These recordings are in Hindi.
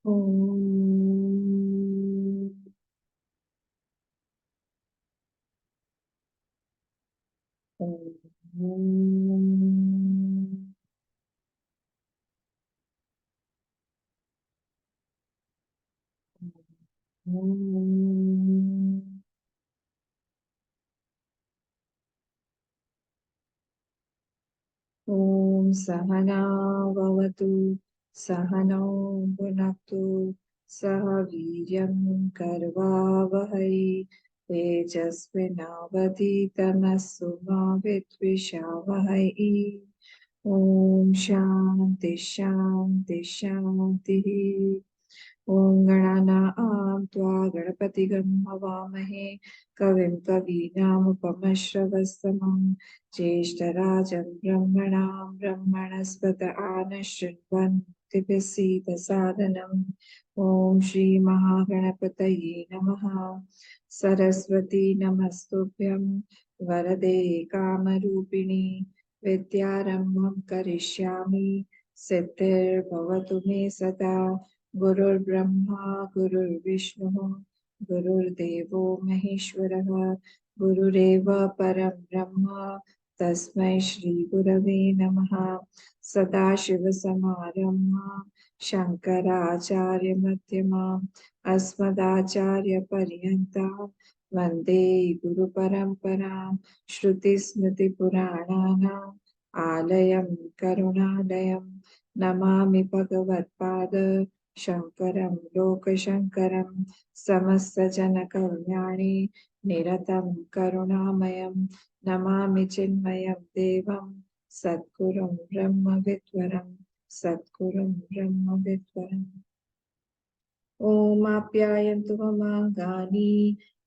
ओम ओम सहना भवतु सहनौ भुनक्तु सह वीर्यं करवावहै तेजस्विनावधीतमस्तु मा विद्विषावहै। ओम शांति शांति शांति। ओम गणानां त्वा गणपतिगं हवामहे कविं कवीनामुपमश्रवस्तमं ज्येष्ठराजं ब्रह्मणां ब्रह्मणस्पत आनशृण्वन्नोतिभिः ओम श्री महागणपतये नमः। सरस्वती नमस्तुभ्यं वरदे कामरूपिणी विद्यारम्भं करिष्यामि सिद्धिर्भवतु मे सदा। गुरुर्ब्रह्मा गुरुर्विष्णुः गुरुर्देवो महेश्वरः गुरुरेव परं ब्रह्म तस्मै श्री गुरवे नमः। सदाशिवसमारम्भां शङ्कराचार्यमध्यमाम् अस्मदाचार्यपर्यन्तां वन्दे गुरुपरम्परां। श्रुतिस्मृतिपुराणानाम् आलयं करुणालयं नमामि भगवत्पाद शङ्करं लोकशङ्करं समस्तजनकल्याणे निरतं करुणामयं नमामि चिन्मयं देवं सद्गुरुं ब्रह्मविद्वरं सद्गुरुं ब्रह्मविद्वरम्। ओम आप्यायन्तु ममाङ्गानि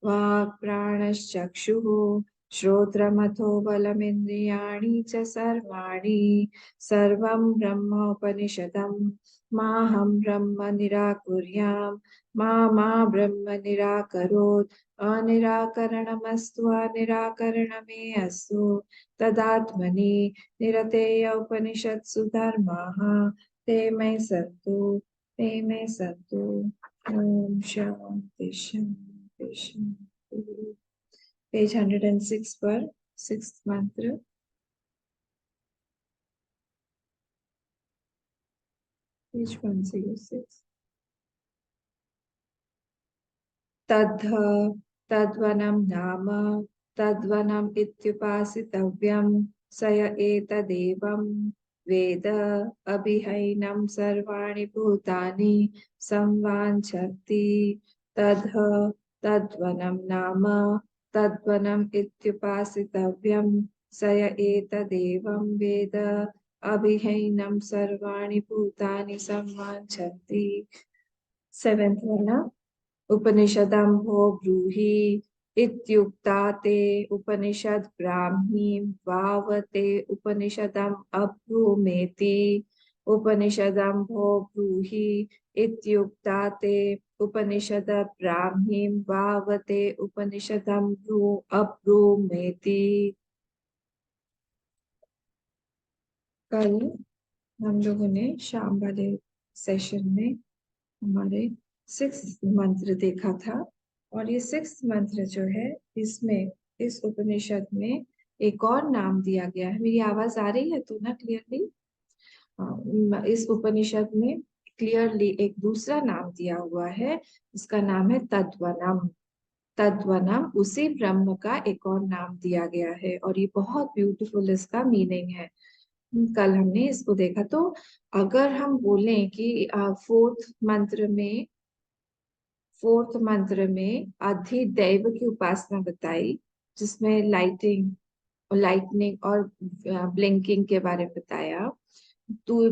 वाक्प्राणश्चक्षुः श्रोत्रमथो बलमिन्द्रियाणि च सर्वाणि सर्वं ब्रह्मोपनिषदं माहं ब्रह्म निराकुर्यां मा ब्रह्म निराकरोत्। अनिराकरणमस्तु अनिराकरणमे अस्तु तदात्मनि निरतेय उपनिषत्सु धर्माः ते मयि सन्तु। ओम शांति शांति शांति। पेज 106 पर सिक्स्थ मंत्र। पेज 106। तद्ध तद्वनं नाम तद्वनम् इत्युपासितव्यं स य एतदेवं वेद अभिहैनं सर्वाणि भूतानि संवाञ्छति। तद्ध तद्वनं नाम तद्वनम् इत्युपासितव्यं स य एतदेवं वेद अभिहैनं सर्वाणि भूतानि संवाञ्छति। सेवेंथ वर्ण। उपनिषदम्भो ब्रूहि इत्युक्ता ते उपनिषद ब्राह्मीं वावते उपनिषदम् अब्रूमेति। उपनिषदम्भो ब्रूहि इत्युक्ता ते उपनिषद ब्राह्मीं वावते उपनिषदम् अब्रूमेति। कल हम लोगों ने शाम वाले सेशन में हमारे 6th मंत्र देखा था और ये 6th मंत्र जो है इसमें इस उपनिषद में एक और नाम दिया गया है। मेरी आवाज आ रही है तो ना क्लियरली? इस उपनिषद में क्लियरली एक दूसरा नाम दिया हुआ है, इसका नाम है तद्वनम। तद्वनम उसी ब्रह्म का एक और नाम दिया गया है और ये बहुत ब्यूटीफुल इसका मीनिंग है। कल हमने इसको देखा। तो अगर हम बोलें कि फोर्थ मंत्र में अधिदैव की उपासना बताई, जिसमें लाइटनिंग और ब्लिंकिंग के बारे में बताया। तो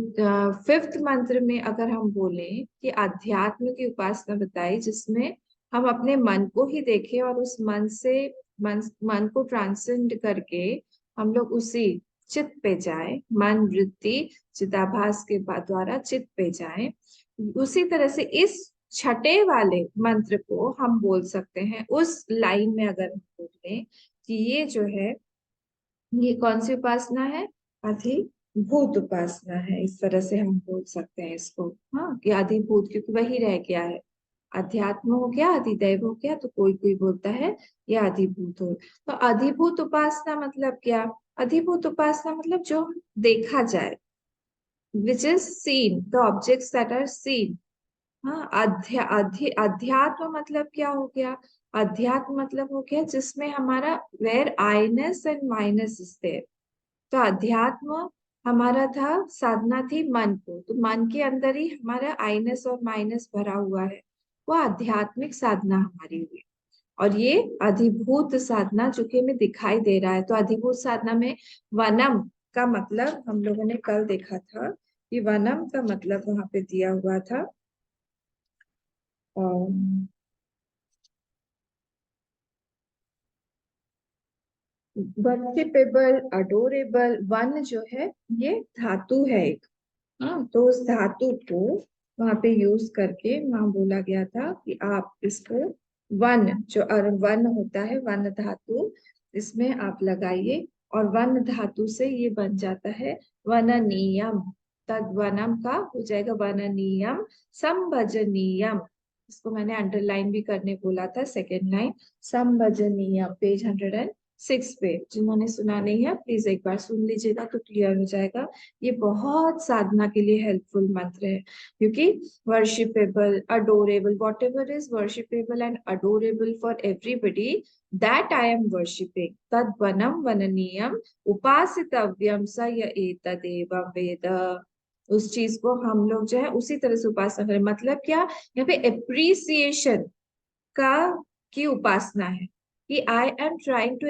5th मंत्र में अगर हम बोले कि अध्यात्म की उपासना बताई, जिसमें हम अपने मन को ही देखें और उस मन को ट्रांसेंड करके हम लोग उसी चित्त पे जाए, मन वृत्ति चिदाभास के द्वारा चित्त पे जाए। उसी तरह से इस छठे वाले मंत्र को हम बोल सकते हैं उस लाइन में। अगर हम बोले कि ये जो है ये कौन सी उपासना है? अधि भूत उपासना है, इस तरह से हम बोल सकते हैं इसको। हाँ, कि अधिभूत, क्योंकि वही रह गया है। अध्यात्म हो गया, अधिदैव हो गया, तो कोई कोई बोलता है या अधिभूत हो। तो अधिभूत उपासना मतलब क्या? अधिभूत उपासना मतलब जो देखा जाए, which is seen, the objects that are seen. हाँ, अध्यात्म मतलब क्या हो गया? अध्यात्म मतलब हो गया जिसमें हमारा very I-ness and mineness is there. तो अध्यात्म हमारा था, साधना थी मन को, तो मन के अंदर ही हमारा आईनेस और माइनस भरा हुआ है, वो आध्यात्मिक साधना हमारी हुई। और ये अधिभूत साधना जो कि हमें दिखाई दे रहा है, तो अधिभूत साधना में वनम का मतलब हम लोगों ने कल देखा था कि वनम का मतलब वहां पे दिया हुआ था वर्शिपेबल, अडोरेबल। वन जो है ये धातु है एक। हाँ, तो उस धातु को वहां पे यूज करके वहां बोला गया था कि आप इसको वन, जो वन होता है, वन धातु, इसमें आप लगाइए, और वन धातु से ये बन जाता है वननीयम। तद्वनम का हो जाएगा वननीयम संभजनीयम। इसको मैंने अंडरलाइन भी करने बोला था, सेकेंड लाइन, संभजनीयम, पेज 106 पे। जिन्होंने सुना नहीं है प्लीज एक बार सुन लीजिएगा तो क्लियर हो जाएगा। ये बहुत साधना के लिए हेल्पफुल मंत्र है, क्योंकि worshipable, adorable, what ever is worshipable and adorable for everybody, that I M worshipping, तद वनम वननीयम उपासितव्यम स य एतदेवं वेद। उस चीज को हम लोग जो है उसी तरह से उपासना करें। मतलब क्या? यहाँ पे एप्रिसिएशन का की उपासना है, कि I am trying to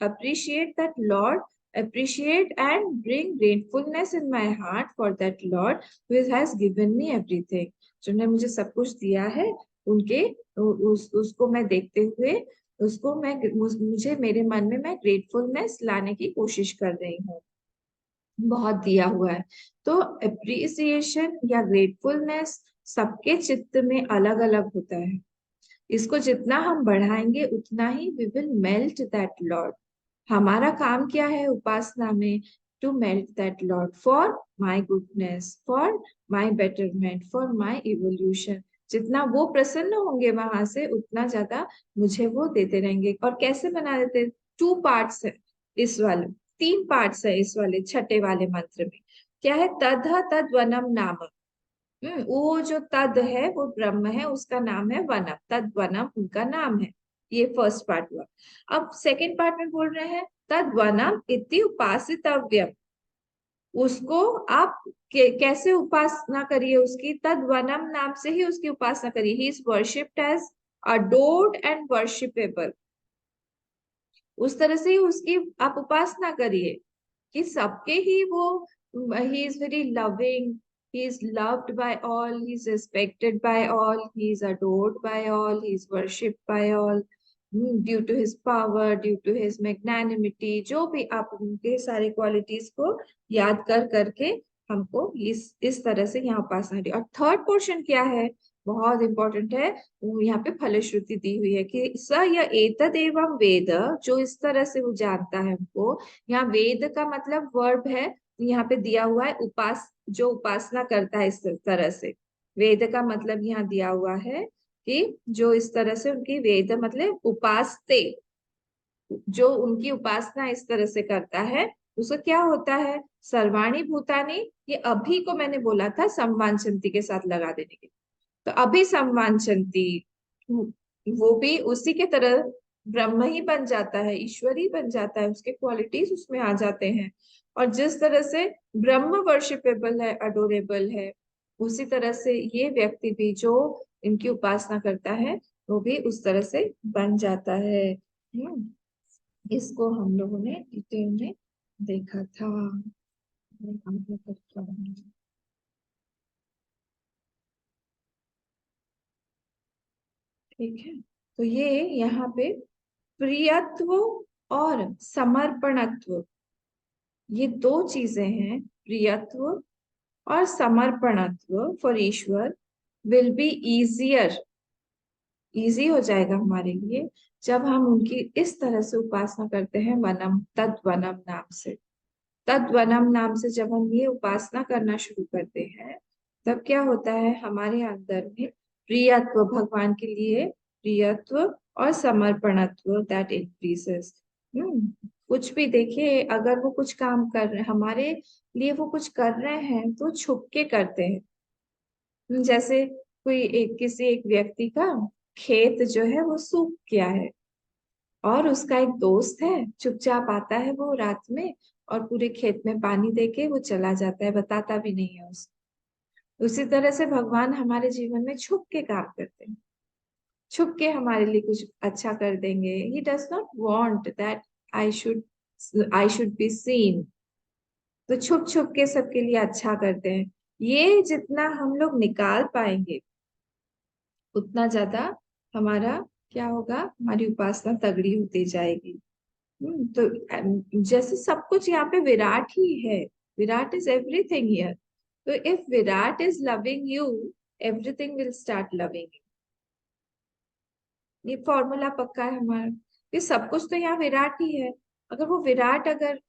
appreciate that Lord, appreciate and bring gratefulness in my heart for that Lord who has given me everything, जिन्होंने मुझे सब कुछ दिया है। उनके उसको मैं देखते हुए, उसको मैं, मुझे मेरे मन में मैं ग्रेटफुलनेस लाने की कोशिश कर रही हूँ। बहुत दिया हुआ है। तो अप्रिसिएशन या ग्रेटफुलनेस सबके चित्त में अलग अलग होता है। इसको जितना हम बढ़ाएंगे उतना ही we will melt that lord. हमारा काम क्या है उपासना में? To melt that lord for my goodness, for my betterment, for my evolution. जितना वो प्रसन्न होंगे वहां से, उतना ज्यादा मुझे वो देते रहेंगे। और कैसे बना देते? टू पार्ट्स है इस वाले, तीन पार्ट्स है इस वाले छठे वाले मंत्र में। क्या है? तद तद वनम नाम। वो जो तद है वो ब्रह्म है, उसका नाम है वनम, तद वनम उनका नाम है। ये फर्स्ट पार्ट हुआ। अब सेकंड पार्ट में बोल रहे हैं तद वनम इति उपासितव्यम। उसको आप कैसे उपासना करिए उसकी? तद वनम नाम से ही उसकी उपासना करिए। He is worshipped as adored and worshipable. उस तरह से ही उसकी आप उपासना करिए कि सबके ही वो, he is very loving, he is loved by all, he is respected by all, he is adored by all, he is worshipped by all, due to his power, due to his magnanimity। जो भी आप उनके सारे क्वालिटीज को याद कर करके हमको इस तरह से यहाँ उपासना करिए। और थर्ड पोर्शन क्या है? बहुत इंपॉर्टेंट है। वो यहाँ पे फलश्रुति दी हुई है कि स या एतद एवं वेद, जो इस तरह से वो जानता है हमको। यहाँ वेद का मतलब वर्ब है, यहाँ पे दिया हुआ है जो उपासना करता है इस तरह से। वेद का मतलब यहाँ दिया हुआ है कि जो इस तरह से, उनकी वेद मतलब उपासते, जो उनकी उपासना इस तरह से करता है, उसको क्या होता है? सर्वाणी भूतानी। ये अभी को मैंने बोला था संवांचंती के साथ लगा देने के, तो अभी संवांचंती, वो भी उसी के तरह ब्रह्म ही बन जाता है, ईश्वर ही बन जाता है, उसके क्वालिटीज उसमें आ जाते हैं। और जिस तरह से ब्रह्म वर्शिपेबल है, अडोरेबल है, उसी तरह से ये व्यक्ति भी जो इनकी उपासना करता है, वो भी उस तरह से बन जाता है। इसको हम लोगों ने डिटेल में देखा था। ठीक है, तो ये यहाँ पे प्रियत्व और समर्पणत्व, ये दो चीजें हैं। प्रियत्व और समर्पणत्व for Ishwar will be easier, easy हो जाएगा हमारे लिए जब हम उनकी इस तरह से उपासना करते हैं, वनम तद वनम नाम से। तद्वनम नाम से जब हम ये उपासना करना शुरू करते हैं, तब क्या होता है, हमारे अंदर में प्रियत्व, भगवान के लिए प्रियत्व और समर्पणत्व दैट इंक्रीजेस। कुछ भी देखिए, अगर वो कुछ काम कर रहे हैं हमारे लिए, वो कुछ कर रहे हैं तो छुप के करते हैं। जैसे कोई किसी एक व्यक्ति का खेत जो है वो सूख गया है, और उसका एक दोस्त है, चुपचाप आता है वो रात में और पूरे खेत में पानी देके वो चला जाता है, बताता भी नहीं है उसको। उसी तरह से भगवान हमारे जीवन में छुप के काम करते हैं, छुप के हमारे लिए कुछ अच्छा कर देंगे। He does not want that I should I should be seen. तो छुप छुप के सबके लिए अच्छा करते हैं। ये जितना हम लोग निकाल पाएंगे, उतना ज्यादा हमारा क्या होगा, हमारी उपासना तगड़ी होती जाएगी। तो जैसे सब कुछ यहाँ पे विराट ही है, विराट इज एवरीथिंग हियर। तो if Virat is loving you, everything will start loving you. ये फॉर्मूला पक्का है हमारा, ये सब कुछ तो यहाँ विराट ही है। अगर वो विराट अगर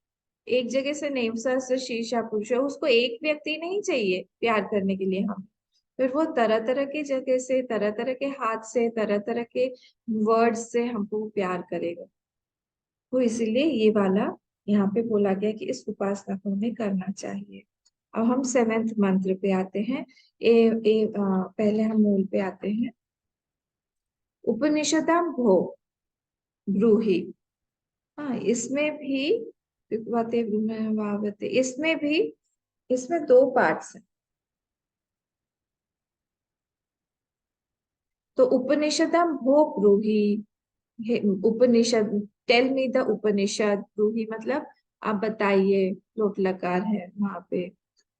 एक जगह से नहीं, सहस्त्र शीर्षा पुरुष है, उसको एक व्यक्ति नहीं चाहिए प्यार करने के लिए हम, फिर वो तरह तरह की जगह से, तरह तरह के हाथ से, तरह तरह के वर्ड्स से हमको प्यार करेगा। तो इसीलिए ये वाला यहाँ पे बोला गया कि इस उपासना को हमें करना चाहिए। अब हम सेवेंथ मंत्र पे आते हैं। पहले हम मूल पे आते हैं। उपनिषदम भो ब्रूहि। हाँ, इसमें भी पिबते ब्रह्मवावते, इसमें भी, इसमें दो पार्ट्स हैं। तो उपनिषदम भो ब्रूहि, उपनिषद, टेल मी द उपनिषद, ब्रूहि मतलब आप बताइए, लोट लकार है वहां पे।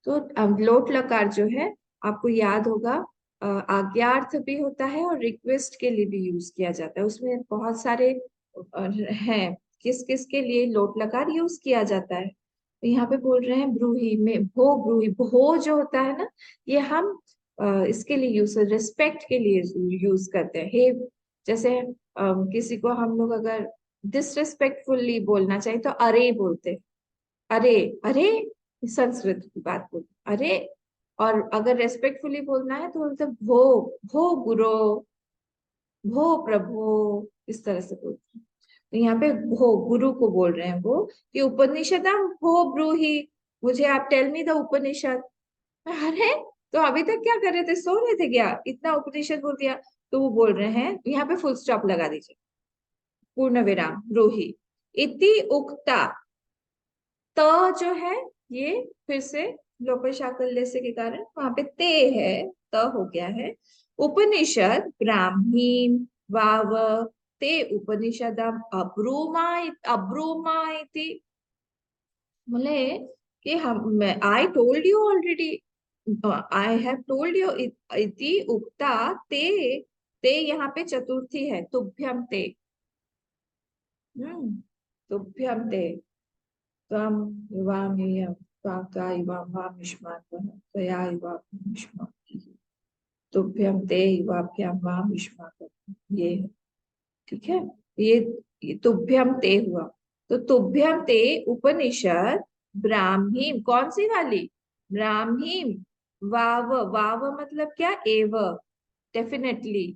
तो लोट लकार जो है, आपको याद होगा, आज्ञार्थ भी होता है और रिक्वेस्ट के लिए भी यूज किया जाता है। उसमें बहुत सारे हैं, किस किस के लिए लोट लकार यूज किया जाता है। तो यहाँ पे बोल रहे हैं ब्रूहि में भो, ब्रूहि भो जो होता है ना, ये हम इसके लिए यूज, रिस्पेक्ट के लिए यूज करते हैं। हे, जैसे किसी को हम लोग अगर डिसरिस्पेक्टफुली बोलना चाहिए तो अरे बोलते हैं। अरे, अरे, संस्कृत की बात बोल, अरे। और अगर रेस्पेक्टफुली बोलना है तो बोलते हैं, भो गुरु, भो प्रभु, इस तरह से बोलते हैं। तो यहाँ पे भो गुरु को बोल रहे हैं वो, कि उपनिषदम भो ब्रूहि, मुझे आप टेल मी द उपनिषद। अरे, तो अभी तक क्या कर रहे थे, सो रहे थे क्या, इतना उपनिषद बोल दिया। तो वो बोल रहे हैं, यहाँ पे फुल स्टॉप लगा दीजिए, पूर्ण विराम, ब्रूहि इति उक्ता। त जो है, ये फिर से लोप शाकल्य से के कारण वहां पे ते है, त हो गया है। उपनिषद ब्राह्मी वाव ते उपनिषदम अब्रूमा, अब्रूमा इति। बोले कि हम, I told you already, I have told you इति उक्ता ते। ते यहाँ पे चतुर्थी है, तुभ्यम ते। तुभ्यम ते त्वं युवामेयं त्वाका युवामामिष्माकः त्वया युवामिष्माकः तुभ्यं ते युवाभ्यां मामिष्माकः। ये है, ठीक है। ये तुभ्यम ते हुआ। तो तुभ्यम ते उपनिषद ब्राह्मीम, कौन सी वाली, ब्राह्मीम, वाव, वाव मतलब क्या, एव, डेफिनेटली,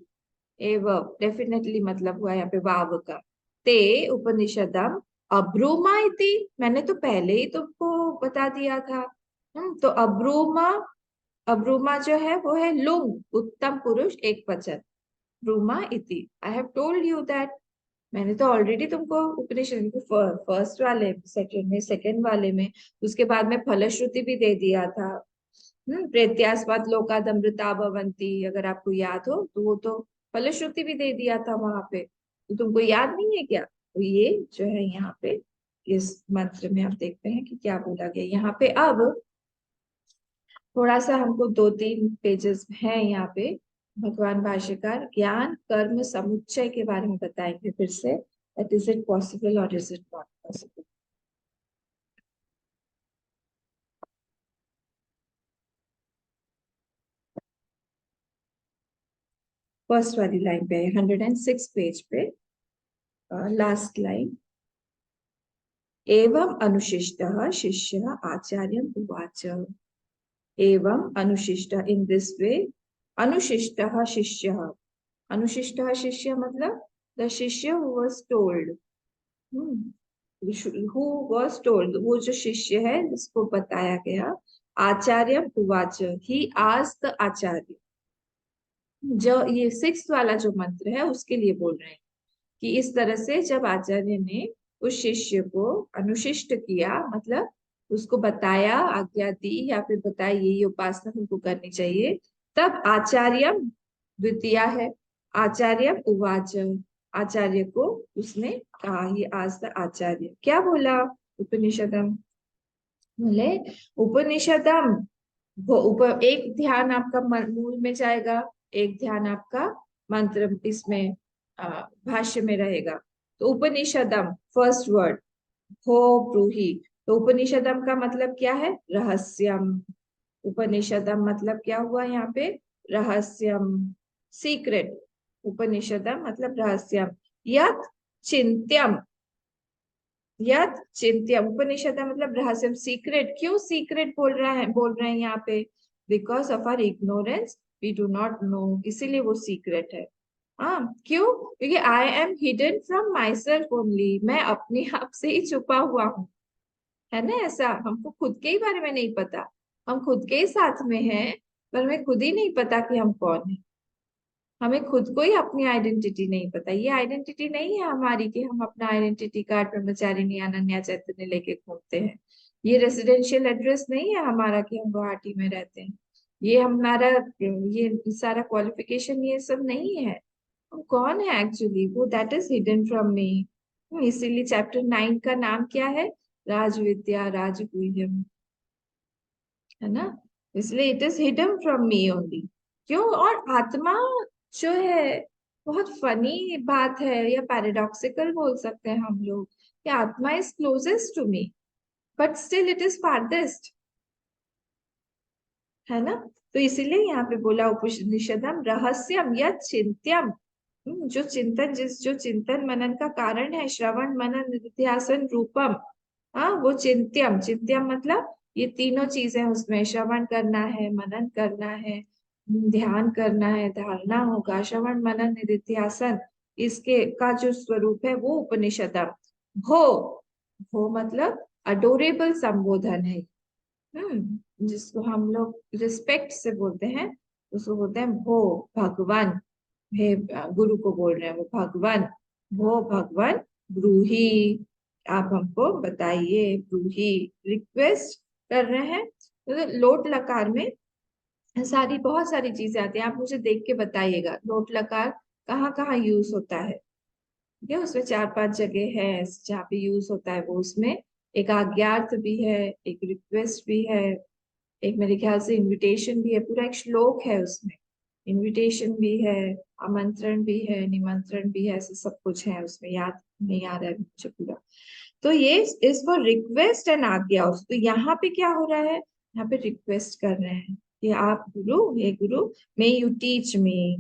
एव, डेफिनेटली मतलब हुआ यहाँ पे वाव का। ते उपनिषदम अब्रूमा इति, मैंने तो पहले ही तुमको बता दिया था। तो अब्रूमा, अब्रूमा जो है वो है लुंग, उत्तम पुरुष एक वचन, ब्रूमा इति, I have told you that. मैंने तो ऑलरेडी तुमको उपनिषद के फर्स्ट वाले, सेकंड में, सेकंड वाले में, उसके बाद में फलश्रुति भी दे दिया था। प्रत्यास्मात् लोकादमृता भवन्ति, अगर आपको याद हो तो वो तो फलश्रुति भी दे दिया था वहां पे। तो तुमको याद नहीं है क्या, तो ये जो है यहाँ पे इस मंत्र में आप देखते हैं कि क्या बोला गया यहाँ पे। अब थोड़ा सा हमको दो तीन पेजेस हैं यहाँ पे, भगवान भाष्यकार ज्ञान कर्म समुच्चय के बारे में बताएंगे फिर से, दैट इज इट पॉसिबल और is it not possible. First वाली लाइन पे, 106 पेज पे, लास्ट लाइन। एवं अनुशिष्टः शिष्यः आचार्यम् उवाच। एवं अनुशिष्ट इन दिस वे अनुशिष्टः शिष्यः। अनुशिष्टः शिष्य मतलब द शिष्य who was told, who was told, वो जो शिष्य है जिसको बताया गया। आचार्य उवाच, ही आस्क्ड द आचार्य। जो ये सिक्स वाला जो मंत्र है उसके लिए बोल रहे हैं कि इस तरह से जब आचार्य ने उस शिष्य को अनुशिष्ट किया, मतलब उसको बताया, आज्ञा दी या फिर बताया ये उपासना तुमको करनी चाहिए, तब आचार्य द्वितीय है, आचार्य उवाच, आचार्य को उसने कहा, ये आज तक आचार्य क्या बोला, उपनिषदम बोले, उपनिषदम एक ध्यान आपका मूल में जाएगा, एक ध्यान आपका मंत्र इसमें भाष्य में रहेगा। तो उपनिषदम फर्स्ट वर्ड भो ब्रूहि, तो उपनिषदम का मतलब क्या है, रहस्यम। उपनिषदम मतलब क्या हुआ यहाँ पे, रहस्यम, सीक्रेट। उपनिषदम मतलब रहस्यम, यत चिंत्यम, यत चिंत्यम, उपनिषद मतलब रहस्यम, सीक्रेट। क्यों सीक्रेट बोल रहे हैं यहाँ पे, because of our ignorance we do not know, इसीलिए वो सीक्रेट है। हाँ क्यों, क्योंकि I am hidden from myself only, मैं अपने आप से ही छुपा हुआ हूँ, है ना। ऐसा हमको खुद के ही बारे में नहीं पता, हम खुद के ही साथ में हैं, पर हमें खुद ही नहीं पता कि हम कौन है। हमें खुद को ही अपनी आइडेंटिटी नहीं पता, ये आइडेंटिटी नहीं है हमारी कि हम अपना आइडेंटिटी कार्ड ब्रह्मचारिणी अनन्या चैतन्य लेके घूमते हैं। ये रेसिडेंशियल एड्रेस नहीं है हमारा कि हम गुवाहाटी में रहते हैं। ये हमारा, ये सारा क्वालिफिकेशन ये सब नहीं है। हम कौन है एक्चुअली, वो that is hidden from me. इसीलिए चैप्टर 9 का नाम क्या है, राजविद्या राजगुह्यम, है ना। इसलिए it is hidden from me only. क्यों, और आत्मा जो है, बहुत फनी बात है या पैराडॉक्सिकल बोल सकते हैं हम लोग, कि आत्मा is closest to me but still it is farthest, है ना। तो इसीलिए यहाँ पे बोला उपनिषदम रहस्यम यत चिंत्यम, जो चिंतन, जो चिंतन मनन का कारण है, श्रवण मनन निधिध्यासन रूपम, हाँ वो चिंत्यम, चिंत्यम मतलब ये तीनों चीजें उसमें, श्रवण करना है, मनन करना है, ध्यान करना है, धारणा होगा, श्रवण मनन निधिध्यासन, इसके का जो स्वरूप है वो उपनिषदम। भो, भो मतलब अडोरेबल संबोधन है, जिसको हम लोग रिस्पेक्ट से बोलते हैं, उसको बोलते हैं भो भगवान। हे गुरु को बोल रहे हैं वो भगवान, वो भगवान ब्रूही, आप हमको बताइए, ब्रूही रिक्वेस्ट कर रहे हैं। तो लोट लकार में सारी बहुत सारी चीजें आती हैं, आप मुझे देख के बताइएगा लोट लकार कहाँ कहाँ यूज होता है। ठीक है, उसमें 4-5 जगह है जहाँ पे यूज होता है, वो उसमें एक आज्ञार्थ भी है, एक रिक्वेस्ट भी है, एक मेरे ख्याल से इनविटेशन भी है, पूरा एक श्लोक है उसमें, इनविटेशन भी है, आमंत्रण भी है, निमंत्रण भी है, ऐसे सब कुछ है उसमें, याद नहीं आ रहा है मुझे पूरा। तो ये इस फॉर रिक्वेस्ट एंड आज्ञा also। तो यहाँ पे क्या हो रहा है, यहाँ पे रिक्वेस्ट कर रहे हैं कि आप गुरु, हे गुरु, मे यू टीच मी।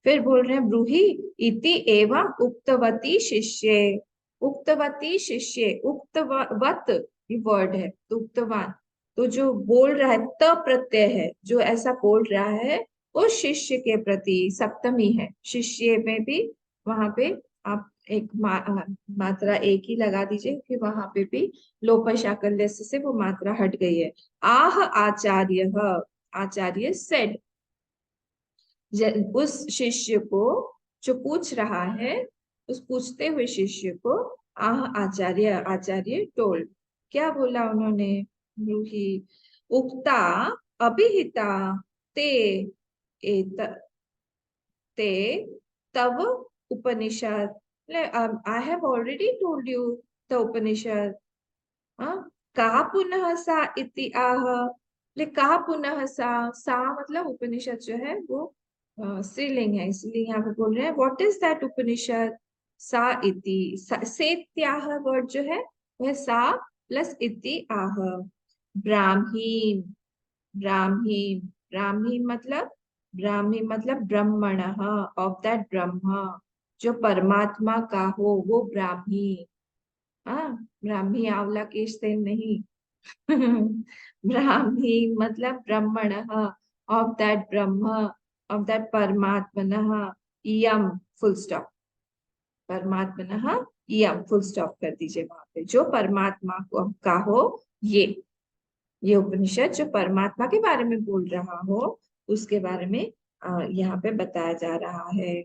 फिर बोल रहे हैं ब्रूहि इति एवं उक्तवती शिष्य, उक्तवती शिष्य, उक्तवत ये वर्ड है, तो उक्तवान, तो जो बोल रहा है, त प्रत्यय है, जो ऐसा बोल रहा है उस शिष्य के प्रति, सप्तमी है, शिष्य में भी वहां पे आप एक मात्रा एक ही लगा दीजिए कि वहां पे भी लोप शाकल्य से वो मात्रा हट गई है। आह आचार्य, आचार्य सेड, उस शिष्य को जो पूछ रहा है, उस पूछते हुए शिष्य को आह आचार्य, आचार्य टोल्ड, क्या बोला उन्होंने, ब्रूहि उक्ता अभिहिता ते एत, ते तव Upanishad, I have already told you the Upanishad, का पुनः सा इति आह, कहा पुनः सा मतलब उपनिषद जो है वो स्त्रीलिंग है, इसलिए यहाँ पे बोल रहे हैं व्हाट इज दैट उपनिषद, सा इति, से त्याह वर्ड जो है वह सा प्लस इति आह, ब्राह्मी, ब्राह्मी, ब्राह्मी मतलब, ब्राह्मी मतलब ब्रह्मण ऑफ दैट ब्रह्म, जो परमात्मा का हो वो ब्राह्मी, हाँ, ब्राह्मी आंवला केश तेल नहीं। ब्राह्मी मतलब ब्रह्मण, of that Brahma, of that परमात्मनः, इयम, फुल स्टॉप। परमात्मनः इयम, फुल स्टॉप कर दीजिए वहां पे, जो परमात्मा को का हो। ये ये उपनिषद जो परमात्मा के बारे में बोल रहा हो, उसके बारे में यहाँ पे बताया जा रहा है।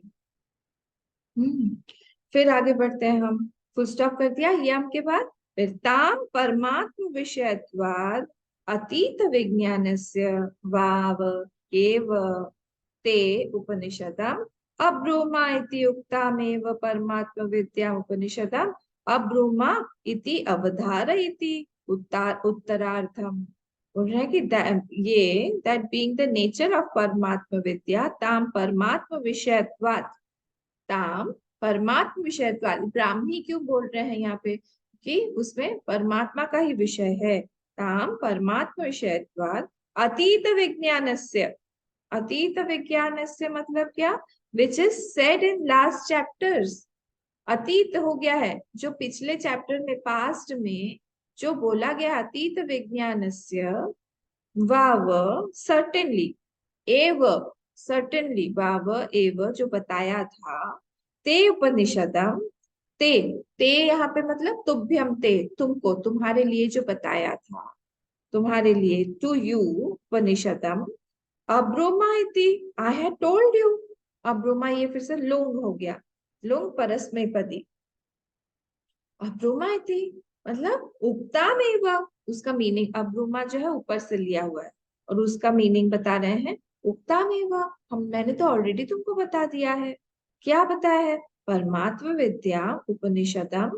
फिर आगे बढ़ते हैं हम। फुल स्टॉप कर दिया यम के बाद। फिर ताम परमात्म विषयत्वाद अतीत विज्ञानस्य वाव एव ते उपनिषदम अब्रूमा इति उक्तामेव परमात्म विद्या उपनिषदम अब्रूमा इति अवधारयति उत्तरार्थम। बोल रहे हैं कि ये that being the nature of परमात्म विद्या ताम परमात्म विषयत्वात्, ताम परमात्म विषय, ब्राह्मी क्यों बोल रहे हैं यहाँ पे कि उसमें परमात्मा का ही विषय है। ताम परमात्म विषयत्वात् अतीत विज्ञानस्य, अतीत विज्ञानस्य मतलब क्या, which is said in last chapters. अतीत हो गया है जो पिछले चैप्टर में, पास्ट में जो बोला गया, अतीत विज्ञानस्य वाव, सर्टेनली, एव, सर्टेनली, वाव एव जो बताया था, ते उपनिषदम, ते, ते यहाँ पे मतलब तुभ्यम, ते तुमको, तुम्हारे लिए जो बताया था, तुम्हारे लिए, टू यू उपनिषदम अब्रोमा इति, आई हैव टोल्ड यू। अब्रोमा ये फिर से लोंग हो गया, लोंग परस्मैपदी। अब्रोमा इति मतलब उक्ताम एव, उसका मीनिंग, अब्रोमा जो है ऊपर से लिया हुआ है और उसका मीनिंग बता रहे हैं उक्ताम एव। हम, मैंने तो ऑलरेडी तुमको बता दिया है। क्या बताया है, परमात्म विद्या उपनिषदम।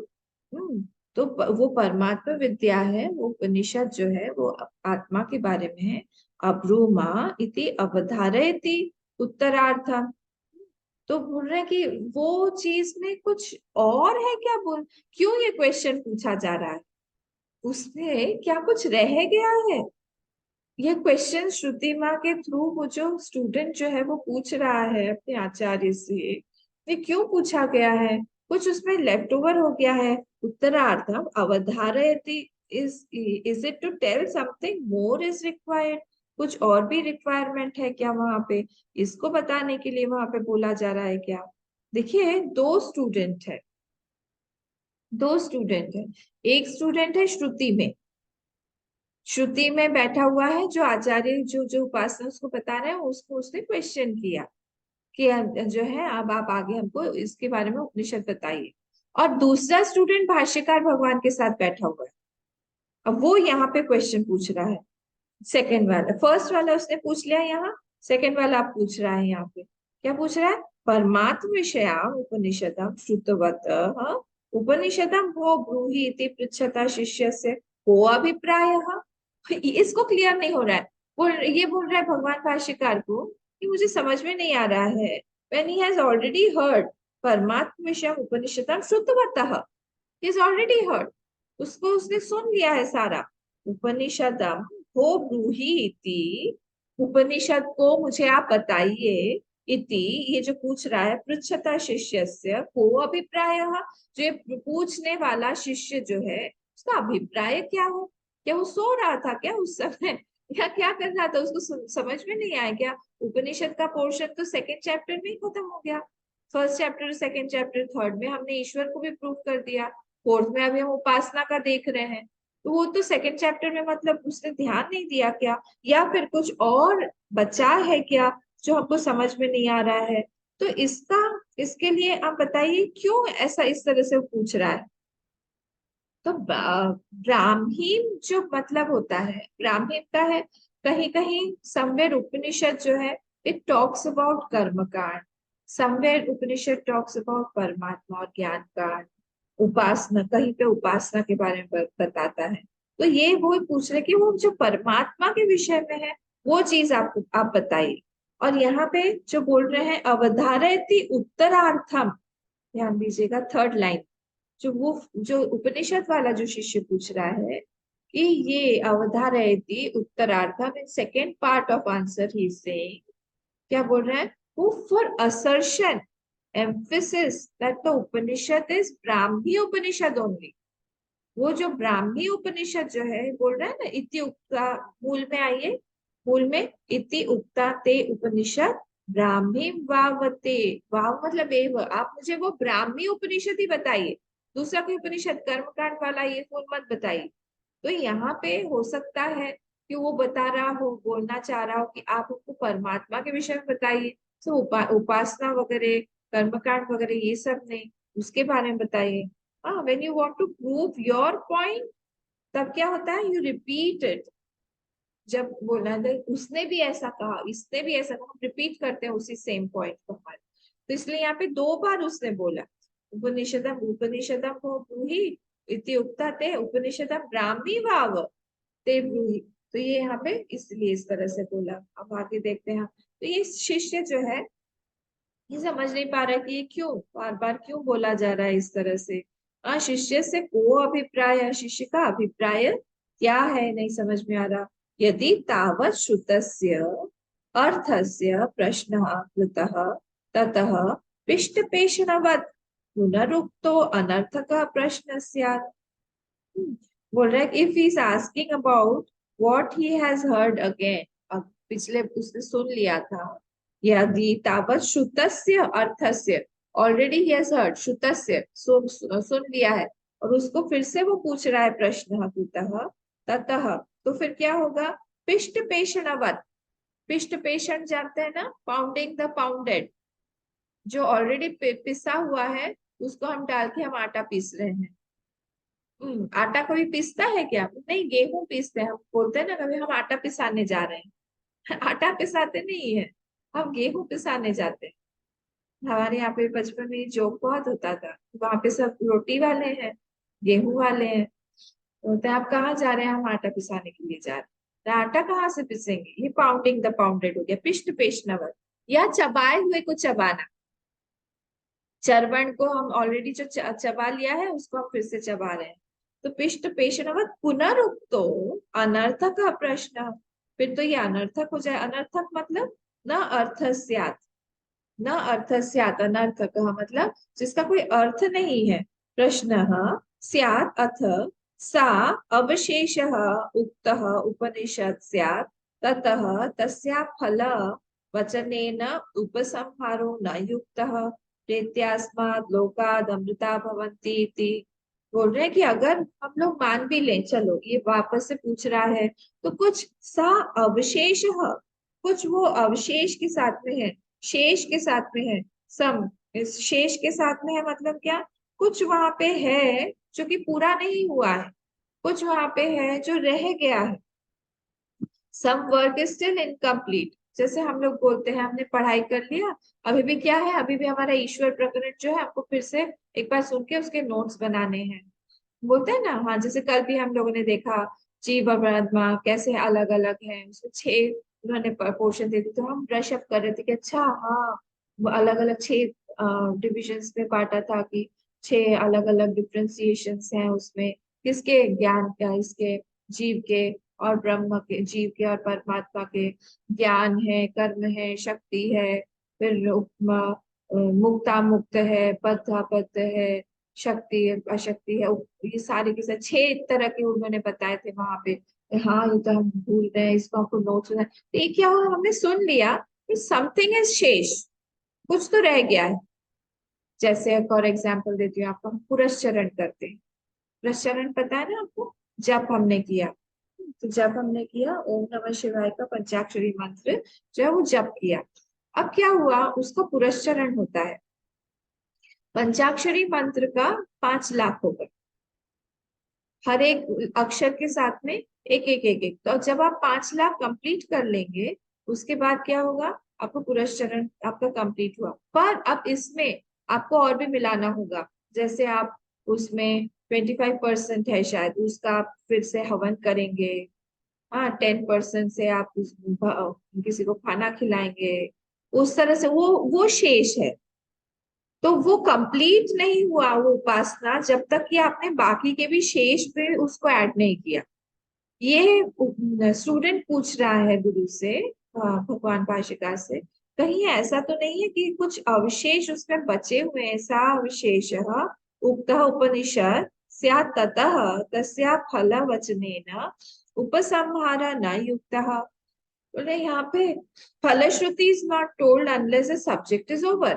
तो वो परमात्म विद्या है, वो उपनिषद जो है वो आत्मा के बारे में है। अब्रूमा इति अवधारयति उत्तरार्थम। तो बोल रहे हैं कि वो चीज में कुछ और है क्या, बोल, क्यों ये क्वेश्चन पूछा जा रहा है, उसमें क्या कुछ रह गया है। ये क्वेश्चन श्रुति माँ के थ्रू वो जो स्टूडेंट जो है वो पूछ रहा है अपने आचार्य से, ये क्यों पूछा गया है, कुछ उसमें लेफ्ट ओवर हो गया है। उत्तरार्थम अवधारयति, is it to tell something more is required, कुछ और भी रिक्वायरमेंट है क्या वहां पे, इसको बताने के लिए वहां पे बोला जा रहा है क्या। देखिए, दो स्टूडेंट है, दो स्टूडेंट है। एक स्टूडेंट है श्रुति में, श्रुति में बैठा हुआ है, जो आचार्य जो जो उपासना उसको बता रहे हैं, उसको उसने क्वेश्चन किया कि जो है अब आप आगे हमको इसके बारे में उपनिषद बताइए। और दूसरा स्टूडेंट भाष्यकार भगवान के साथ बैठा हुआ है, अब वो यहाँ पे क्वेश्चन पूछ रहा है। सेकंड वाला, फर्स्ट वाला उसने पूछ लिया यहाँ, सेकंड वाला आप पूछ रहा है यहाँ पे, क्या पूछ रहा है, परमात्म विषयाम उपनिषदम श्रुतवत उपनिषदम वो ब्रूहि इति पृच्छता शिष्य से को अभिप्राय। इसको क्लियर नहीं हो रहा है, ये बोल रहा है भगवान भाष्यकार को कि मुझे समझ में नहीं आ रहा है। when he has already heard परमात्म विषयम उपनिषदम श्रुतवतः, he has already heard, उसको उसने सुन लिया है सारा। उपनिषदम हो ब्रूहि इति, उपनिषद को मुझे आप बताइए, इति ये जो पूछ रहा है, पृच्छता शिष्यस्य को अभिप्राय, जो ये पूछने वाला शिष्य जो है उसका अभिप्राय क्या है, क्या वो सो रहा था क्या उस समय, या क्या कर रहा था, उसको समझ में नहीं आया क्या। उपनिषद का पोर्शन तो सेकंड चैप्टर में ही खत्म हो गया, first chapter, second chapter, third में हमने ईश्वर को भी प्रूव कर दिया, फोर्थ में अभी हम उपासना का देख रहे हैं। तो वो तो सेकंड चैप्टर में, मतलब उसने ध्यान नहीं दिया क्या, या फिर कुछ और बचा है क्या जो हमको समझ में नहीं आ रहा है। तो इसका, इसके लिए आप बताइए क्यों ऐसा इस तरह से पूछ रहा है। तो ब्राह्मीण जो मतलब होता है, ब्राह्मीण का है, कहीं कहीं समवेर उपनिषद जो है, इट टॉक्स अबाउट कर्म कांड, समवेर उपनिषद टॉक्स अबाउट परमात्मा और ज्ञान कांड, उपासना, कहीं पे उपासना के बारे में बताता है। तो ये वो पूछ रहे कि वो जो परमात्मा के विषय में है वो चीज आप बताइए। और यहाँ पे जो बोल रहे हैं अवधारयति उत्तरार्थम, ध्यान दीजिएगा थर्ड लाइन, जो वो जो उपनिषद वाला जो शिष्य पूछ रहा है कि ये अवधारयति उत्तरार्थम, in second part of answer ही से क्या बोल रहे हैं, वो for assertion emphasis that the Upanishad is Brahmi Upanishad only. वो जो ब्राह्मी उपनिषद जो है बोल रहा है ना, इति उक्ता, मूल में आइए, मूल में इति उक्ता ते उपनिषद ब्राह्मी वावते, वाव मतलब एव, आप मुझे वो ब्राह्मी उपनिषद ही बताइए, दूसरा कोई उपनिषद कर्मकांड वाला ये फूल मत बताइए। तो यहाँ पे हो सकता है कि वो बता रहा हो, बोलना चाह रहा हो कि आप हमको परमात्मा के विषय में बताइए, तो उपासना वगैरह, कर्मकांड वगैरह ये सब नहीं, उसके बारे में बताइए। हाँ, when you want to prove your point, तब क्या होता है, यू रिपीट इट। जब बोला था उसने भी ऐसा कहा, इसने भी ऐसा कहा, हम रिपीट करते हैं उसी सेम पॉइंट को हमारे। तो इसलिए यहाँ पे 2 बार उसने बोला, उपनिषदम उपनिषदम वो ब्रूहि इति उक्ता ते उपनिषदम ब्राह्मी वाव ते ब्रूहि। तो ये यहाँ पे इसलिए इस तरह से बोला। अब आगे देखते हैं। तो ये शिष्य जो है, ये समझ नहीं पा रहा कि ये क्यों बार बार क्यों बोला जा रहा है इस तरह से। शिष्य से को अभिप्राय है, शिष्य का अभिप्राय क्या है नहीं समझ में आ रहा। यदि तावत् श्रुतस्य अर्थस्य प्रश्नः कृतः ततः पिष्टपेषणवत् पुनरुक्तो अनर्थकः प्रश्न स्यात्। बोल रहा है if he is asking about what he has heard again, अब पिछले उसने सुन लिया था, यदि तावत् श्रुतस्य अर्थस्य, ऑलरेडी ही हैज हर्ड श्रुतस्य, सुन लिया है, और उसको फिर से वो पूछ रहा है प्रश्न कुतः ततः, तो फिर क्या होगा, पिष्ट पेषणवत्, पिष्ट पेषण जानते हैं ना, पाउंडिंग द पाउंडेड, जो ऑलरेडी पिसा हुआ है उसको हम डाल के हम आटा पीस रहे हैं। आटा कभी पीसता है क्या, नहीं, गेहूं पीसते हैं, हम बोलते हैं ना कभी हम आटा पिसाने जा रहे हैं। आटा पिसाते नहीं है, हम गेहूं पिसाने जाते हैं। हमारे यहाँ पे बचपन में जोक बहुत होता था, वहां पे सब रोटी वाले हैं, गेहूं वाले हैं, तो बोलते हैं आप कहाँ जा रहे हैं, हम आटा पिसाने के लिए जा रहे हैं। तो आटा कहाँ से पिसेंगे, ये पाउंडिंग द पाउंडेड हो गया, पिष्ट पेशनवर, या चबाए हुए को चबाना, चरवण को हम ऑलरेडी जो चबा लिया है उसको हम फिर से चबा रहे हैं। तो पिष्ट पेशनवत पुनरुक्तो अनर्थक का प्रश्न, फिर तो ये अनर्थक हो जाए। अनर्थक मतलब न अर्थ स्यात्, न अर्थ स्यात्, अनर्थक मतलब जिसका कोई अर्थ नहीं है। प्रश्न स्यात् अथ सा अवशेषः उक्तः उपनिषद स्यात् ततः तस्या फल वचनेन उपसंहारो न युक्तः प्रेत्यास्मात् लोकाद अमृता भवन्ति इति। बोल रहे हैं कि अगर हम लोग मान भी लें, चलो ये वापस से पूछ रहा है, तो कुछ सा अवशेष, कुछ वो अवशेष के साथ में है, शेष के साथ में है, सम, इस शेष के साथ में है मतलब क्या, कुछ वहां पे है जो कि पूरा नहीं हुआ है, कुछ वहां पे है जो रह गया है। Some work is still incomplete, जैसे हम लोग बोलते हैं हमने पढ़ाई कर लिया, अभी भी क्या है, अभी भी हमारा ईश्वर प्रकरण जो है आपको फिर से एक बार सुन के उसके नोट्स बनाने हैं, बोलते हैं ना। हाँ, जैसे कल भी हम लोगों ने देखा जीव और परमात्मा कैसे अलग अलग हैं, उसमें 6 उन्होंने पोर्शन दे दिए, तो हम ब्रश अप कर रहे थे कि अच्छा हाँ, अलग अलग 6 डिविजन्स में बांटा था कि 6 अलग अलग डिफ्रेंसिएशन हैं उसमें, किसके ज्ञान का, इसके जीव के और ब्रह्म के, जीव के और परमात्मा के, ज्ञान है, कर्म है, शक्ति है, फिर मुक्ता मुक्त है, बद्धाबद्ध है, शक्ति अशक्ति है, ये सारे के सारे 6 तरह के उन्होंने बताए थे वहां पे। हाँ, ये तो हम भूल रहे हैं, इसको हमको नोट्स है, तो ये क्या हुआ, हमने सुन लिया कि समथिंग इज शेष, कुछ तो रह गया है। जैसे एक और एग्जाम्पल देती हूँ आपको, हम पुरस्चरण करते हैं, पुरस्चरण पता है ना आपको, जप हमने किया, तो जब हमने किया ओम नमः शिवाय का पंचाक्षरी मंत्र जो है वो जप किया, अब क्या हुआ, उसका पुरस्चरण होता है, पंचाक्षरी मंत्र का 5 लाख होगा, हर एक अक्षर के साथ में एक एक एक एक, तो जब आप 5 लाख कंप्लीट कर लेंगे, उसके बाद क्या होगा, आपको पुरस्चरण आपका कंप्लीट हुआ। पर अब इसमें आपको और भी मिलाना होगा, जैसे आप उसमें 25% है शायद, उसका आप फिर से हवन करेंगे। हाँ, 10% से आप किसी को खाना खिलाएंगे, उस तरह से वो शेष है। तो वो कंप्लीट नहीं हुआ वो उपासना जब तक कि आपने बाकी के भी शेष पे उसको ऐड नहीं किया। ये स्टूडेंट पूछ रहा है गुरु से, भगवान भाष्यकार से, कहीं ऐसा तो नहीं है कि कुछ अवशेष उसमें बचे हुए हैं, सा अवशेष उक्त उपनिषद स्यात् ततः तस्या फलवचनेन उपसंहार न युक्तः। बोले यहाँ पे phalashruti is not told unless the subject is over.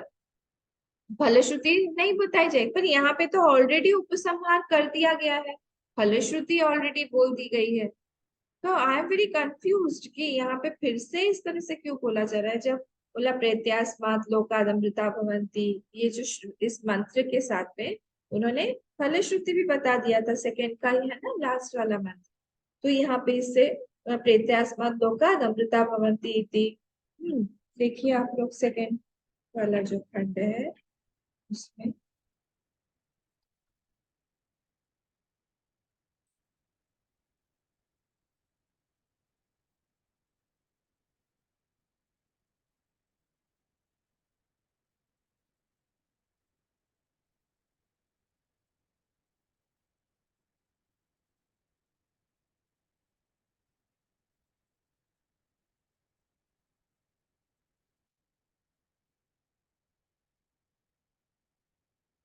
फलश्रुति नहीं बताई जाएगी, पर यहाँ पे तो ऑलरेडी उपसंहार कर दिया गया है, फलश्रुति ऑलरेडी बोल दी गई है। तो आई एम वेरी कंफ्यूज्ड कि यहाँ पे फिर से इस तरह से क्यों बोला जा रहा है, जब बोला प्रत्यास्मात् लोकादमृता भवन्ति, ये जो इस मंत्र के साथ में उन्होंने फलश्रुति भी बता दिया था, सेकंड का ही है ना लास्ट वाला मंत्र। तो यहाँ पे इससे प्रत्यास्मात् लोकादमृता भवन्ति इति। देखिए आप लोग सेकंड वाला जो खंड है उसमें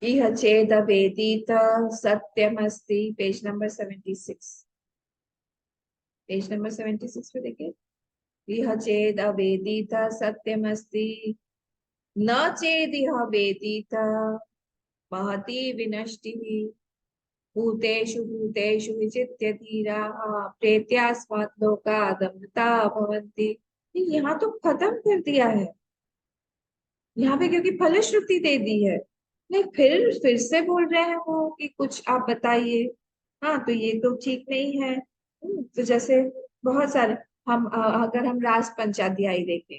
इह चेद वेदित सत्यमस्ति, पेज नंबर 76, पेज नंबर 76 पे देखिए। इह चेद वेदित सत्यमस्ति न चेदिह वेदित महती विनष्टिः भूतेषु भूतेषु विचित्य धीराः प्रेत्यास्मात् लोकादमृता भवन्ति। यहाँ तो खत्म कर दिया है यहाँ पे, क्योंकि फलश्रुति दे दी है। नहीं, फिर से बोल रहे हैं वो कि कुछ आप बताइए। हाँ, तो ये तो ठीक नहीं है। तो जैसे बहुत सारे हम अगर हम रास पंचाध्यायी देखें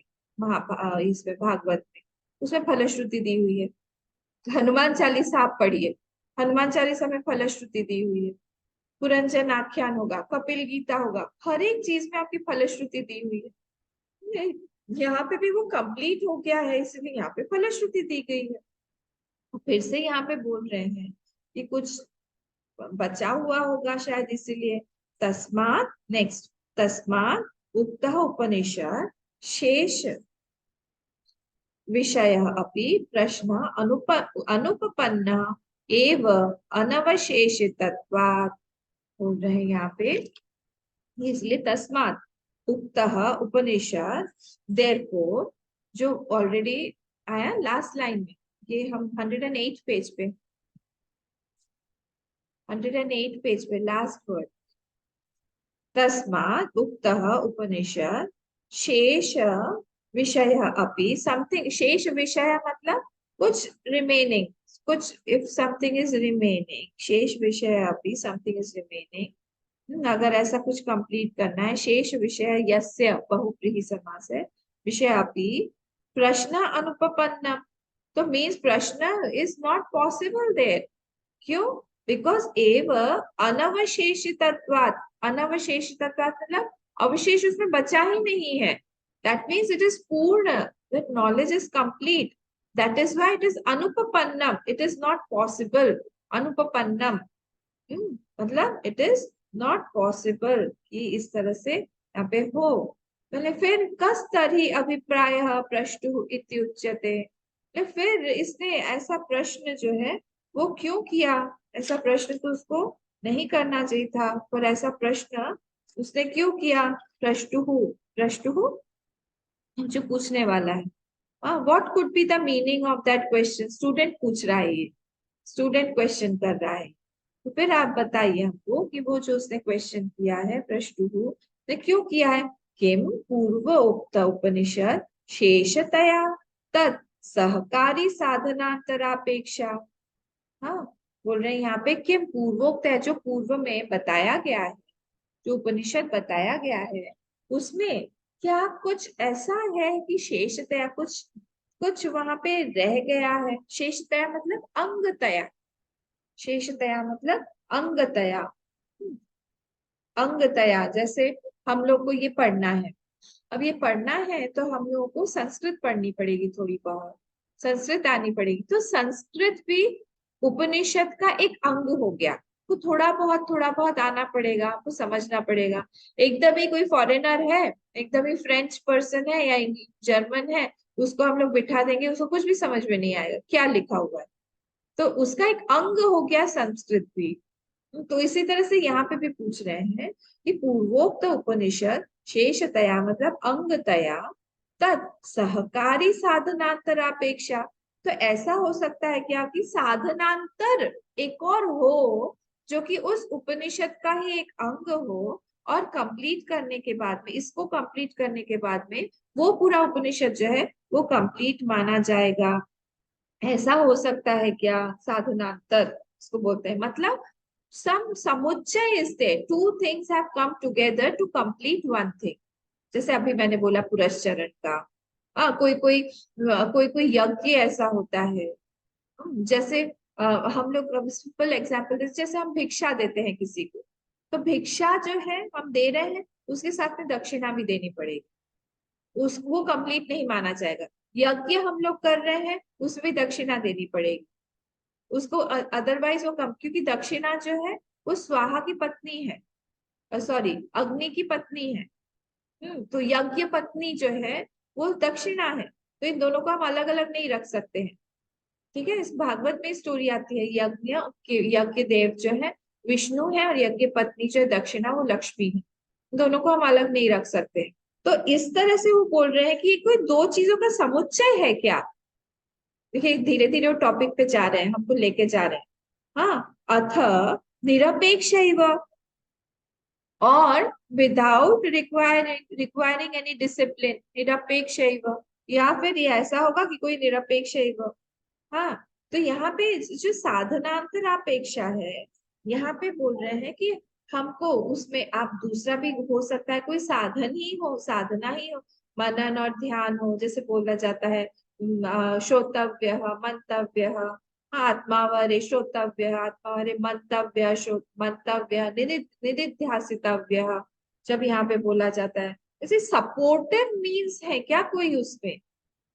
इसमें भागवत में, उसमें फलश्रुति दी हुई है। हनुमान चालीसा आप पढ़िए, हनुमान चालीसा में फलश्रुति दी हुई है। पुरंजन आख्यान होगा, कपिल गीता होगा, हर एक चीज में आपकी फलश्रुति दी हुई है। यहाँ पे भी वो कंप्लीट हो गया है, इसलिए यहाँ पे फलश्रुति दी गई है। फिर से यहाँ पे बोल रहे हैं कि कुछ बचा हुआ होगा शायद, इसीलिए तस्मात्, नेक्स्ट, तस्मात् उक्तः उपनिषद शेष विषय अपि प्रश्न अनुपपन्न एव अनवशेषितत्वात्। बोल रहे हैं यहाँ पे, इसलिए तस्मात् उक्तः उपनिषद, देयरफॉर, जो ऑलरेडी आया लास्ट लाइन में, ये हम 108 पेज पे, 108 पेज पे लास्ट वर्ड, तस्मात् उक्तः उपनिषद शेष विषय अपि, समथिंग, शेष विषय मतलब कुछ रिमेनिंग, कुछ, इफ समथिंग इज रिमेनिंग, शेष विषय अपि समथिंग इज रिमेनिंग, अगर ऐसा कुछ कंप्लीट करना है, शेष विषय यस्य बहुव्रीहि समास है, विषय अपि प्रश्न अनुपपन्नम, तो मीन्स प्रश्न इज नॉट पॉसिबल देयर। क्यों? बिकॉज एव अनवशेषितत्वात्, अनवशेषितत्वात् मतलब अवशेष उसमें बचा ही नहीं है, that means it is purna, that knowledge is complete, that is why it is anupapannam, it is not possible. अनुपपन्नम मतलब इट इज नॉट पॉसिबल कि इस तरह से यहाँ पे हो। पहले फिर कस तर्हि अभिप्राय प्रष्टु इत्युच्यते, तो फिर इसने ऐसा प्रश्न जो है वो क्यों किया, ऐसा प्रश्न तो उसको नहीं करना चाहिए था, पर ऐसा प्रश्न उसने क्यों किया। प्रष्टु, प्रष्टु जो पूछने वाला है, what could be the meaning of that question, student पूछ रहा है, ये स्टूडेंट क्वेश्चन कर रहा है। तो फिर आप बताइए हमको कि वो जो उसने क्वेश्चन किया है प्रष्टु ने क्यों किया है। किम पूर्व उक्त उपनिषद शेषतया तत् सहकारी साधनांतरापेक्षा। हाँ, बोल रहे हैं यहाँ पे किम पूर्वोक्त है, जो पूर्व में बताया गया है, जो उपनिषद बताया गया है, उसमें क्या कुछ ऐसा है कि शेषतया कुछ कुछ वहां पे रह गया है। शेषतया मतलब अंगतया, शेषतया मतलब अंगतया, अंगतया, जैसे हम लोग को ये पढ़ना है, अब ये पढ़ना है तो हम लोगों को संस्कृत पढ़नी पड़ेगी, थोड़ी बहुत संस्कृत आनी पड़ेगी, तो संस्कृत भी उपनिषद का एक अंग हो गया। तो थोड़ा बहुत आना पड़ेगा, आपको समझना पड़ेगा। एकदम ही कोई फॉरेनर है, एकदम ही फ्रेंच पर्सन है या जर्मन है, उसको हम लोग बिठा देंगे, उसको कुछ भी समझ में नहीं आएगा क्या लिखा हुआ है। तो उसका एक अंग हो गया संस्कृत भी। तो इसी तरह से यहाँ पे भी पूछ रहे हैं कि पूर्वोक्त उपनिषद शेषतया मतलब अंगतया तत् सहकारी साधनांतरापेक्षा। तो ऐसा हो सकता है क्या कि साधनांतर एक और हो जो कि उस उपनिषद का ही एक अंग हो, और कंप्लीट करने के बाद में, इसको कंप्लीट करने के बाद में वो पूरा उपनिषद जो है वो कंप्लीट माना जाएगा। ऐसा हो सकता है क्या? साधनांतर इसको बोलते हैं, मतलब सम समुच्चय is there, two things have come together to complete one thing. जैसे अभी मैंने बोला पुरस्चरण का, कोई कोई यज्ञ ऐसा होता है। जैसे हम लोग सिंपल एग्जाम्पल, जैसे हम भिक्षा देते हैं किसी को, तो भिक्षा जो है हम दे रहे हैं, उसके साथ में दक्षिणा भी देनी पड़ेगी, उसको कंप्लीट नहीं माना जाएगा। यज्ञ हम लोग कर रहे हैं, उसमें दक्षिणा देनी पड़ेगी उसको, अदरवाइज वो कम, क्योंकि दक्षिणा जो है वो स्वाहा की पत्नी है, सॉरी अग्नि की पत्नी है। तो यज्ञ पत्नी जो है वो दक्षिणा है, तो इन दोनों को हम अलग अलग नहीं रख सकते हैं। ठीक है, इस भागवत में स्टोरी आती है, यज्ञ देव जो है विष्णु है, और यज्ञ पत्नी जो है दक्षिणा वो लक्ष्मी है, दोनों को हम अलग नहीं रख सकते। तो इस तरह से वो बोल रहे हैं कि कोई दो चीजों का समुच्चय है क्या। देखिए धीरे धीरे वो टॉपिक पे जा रहे हैं, हमको लेके जा रहे हैं। हाँ, अथ निरपेक्ष, और विदाउट रिक्वायरिंग एनी डिसिप्लिन निरपेक्ष, या फिर ये ऐसा होगा कि कोई निरपेक्ष। हाँ, तो यहाँ पे जो साधनांतरापेक्षा है, यहाँ पे बोल रहे हैं कि हमको उसमें आप दूसरा भी हो सकता है, कोई साधन ही हो, साधना ही हो, मनन और ध्यान हो, जैसे बोला जाता है श्रोतव्य मंतव्य, आत्मावरे श्रोतव्य आत्मावरे मंतव्य, मंतव्य निदिध्यासितव्य, जब यहाँ पे बोला जाता है। जैसे सपोर्टिव मीन्स है क्या कोई उसमें?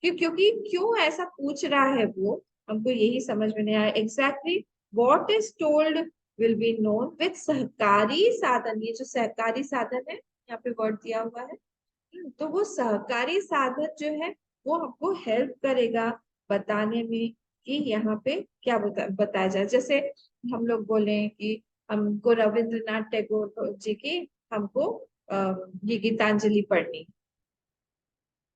क्योंकि क्यों ऐसा पूछ रहा है वो, हमको यही समझ में नहीं आया exactly. What is told will be known with सहकारी साधन, ये जो सहकारी साधन है यहाँ पे वर्ड दिया हुआ है। तो वो सहकारी साधन जो है वो हमको हेल्प करेगा बताने में कि यहाँ पे क्या बताया जाए। जैसे हम लोग बोले कि हमको रविंद्रनाथ टैगोर जी की हमको ये गीतांजलि पढ़नी,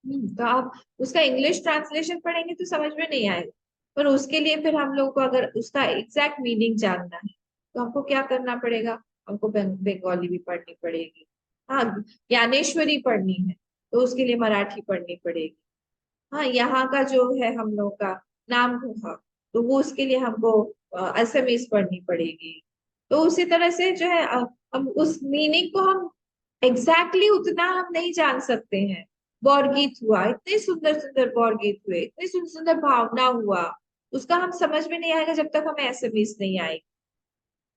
तो आप उसका इंग्लिश ट्रांसलेशन पढ़ेंगे तो समझ में नहीं आएगा, पर उसके लिए फिर हम लोग को अगर उसका एग्जैक्ट मीनिंग जानना है तो हमको क्या करना पड़ेगा, हमको बंगाली भी पढ़नी पड़ेगी। हाँ, ज्ञानेश्वरी पढ़नी है तो उसके लिए मराठी पढ़नी पड़ेगी। हाँ, यहाँ का जो है हम लोग का नाम गुहा, तो वो उसके लिए हमको असमीज पढ़नी पड़ेगी। तो उसी तरह से जो है हम उस मीनिंग को हम एग्जैक्टली उतना हम नहीं जान सकते हैं। बौरगीत हुआ, इतने सुंदर सुंदर बौरगीत हुए, इतनी सुंदर सुंदर भावना हुआ, उसका हम समझ में नहीं आएगा जब तक हमें एसएमएस नहीं आएगी।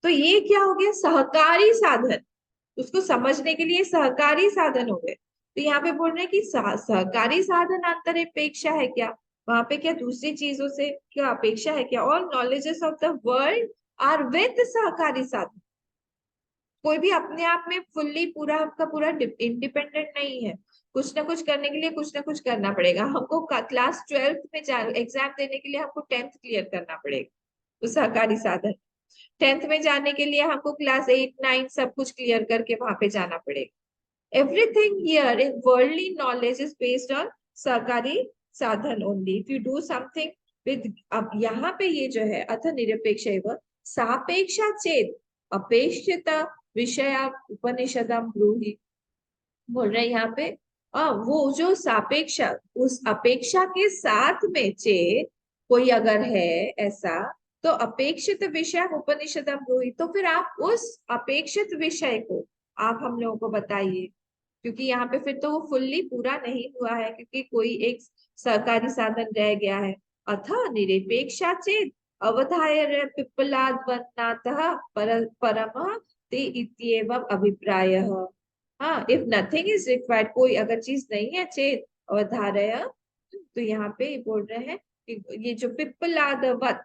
तो ये क्या हो गया, सहकारी साधन, उसको समझने के लिए सहकारी साधन हो गए। तो यहाँ पे बोल रहे हैं कि सहकारी साधन अंतरपेक्षा है क्या, वहां पे क्या दूसरी चीजों से क्या अपेक्षा है क्या? All knowledges of the world are with सहकारी साधन। कोई भी अपने आप में फुल्ली पूरा का पूरा इंडिपेंडेंट नहीं है, कुछ ना कुछ करने के लिए कुछ ना कुछ करना पड़ेगा हमको। क्लास 12th में एग्जाम देने के लिए हमको 10th क्लियर करना पड़ेगा, तो सहकारी साधन। 10th में जाने के लिए हमको क्लास 8 9 सब कुछ क्लियर करके वहां पे जाना पड़ेगा। Everything here in worldly knowledge is based on सहकारी साधन only. If you do something with, अब यहाँ पे ये जो है अथ निरपेक्ष सापेक्षा चेत अपेक्षित विषय उपनिषदम ब्रूहि, बोल रहे हैं यहाँ पे वो जो सापेक्षा, उस अपेक्षा के साथ में चेत कोई अगर है ऐसा, तो अपेक्षित विषय उपनिषदम ब्रूहि, तो फिर आप उस अपेक्षित विषय को आप हम लोगों को बताइए। क्योंकि यहाँ पे फिर तो वो फुल्ली पूरा नहीं हुआ है, क्योंकि कोई एक सहकारी साधन रह गया है। अथ निरपेक्षा चेत अवधाय पिप्पलाद वन्नातः परम ते इत्येवम् अभिप्रायः। हाँ, इफ नथिंग इज रिक्वायर्ड, कोई अगर चीज नहीं है चेत अवधारय, तो यहाँ पे बोल रहे हैं कि ये जो पिप्पलादवत,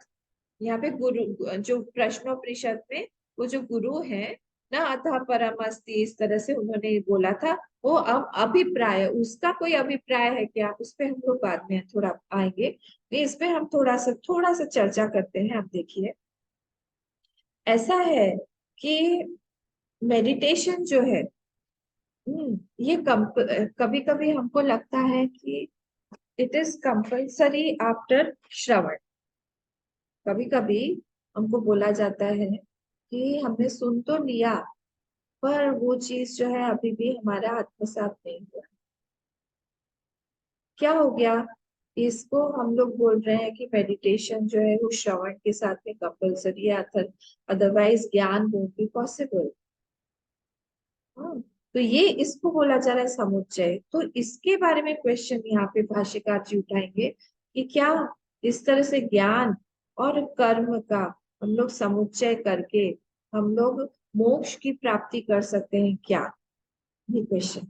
यहाँ पे गुरु जो प्रश्नोपनिषद में वो जो गुरु है ना, अतः परम अस्ति, इस तरह से उन्होंने बोला था। वो अब अभिप्राय, उसका कोई अभिप्राय है क्या, उस पे हम लोग बाद में थोड़ा आएंगे। इस पे हम थोड़ा सा चर्चा करते हैं। अब देखिए ऐसा है कि मेडिटेशन जो है, ये कभी कभी हमको लगता है कि इट इज कंपल्सरी आफ्टर श्रवण। कभी कभी हमको बोला जाता है कि हमने सुन तो लिया, पर वो चीज जो है अभी भी हमारा आत्मसात नहीं हुआ। क्या हो गया? इसको हम लोग बोल रहे हैं कि मेडिटेशन जो है वो श्रवण के साथ में कंपल्सरी है, अदरवाइज ज्ञान वोंट बी पॉसिबल। हाँ, तो ये इसको बोला जा रहा है समुच्चय। तो इसके बारे में क्वेश्चन यहाँ पे भाष्यकार जी उठाएंगे कि क्या इस तरह से ज्ञान और कर्म का हम लोग समुच्चय करके हम लोग मोक्ष की प्राप्ति कर सकते हैं क्या? ये क्वेश्चन,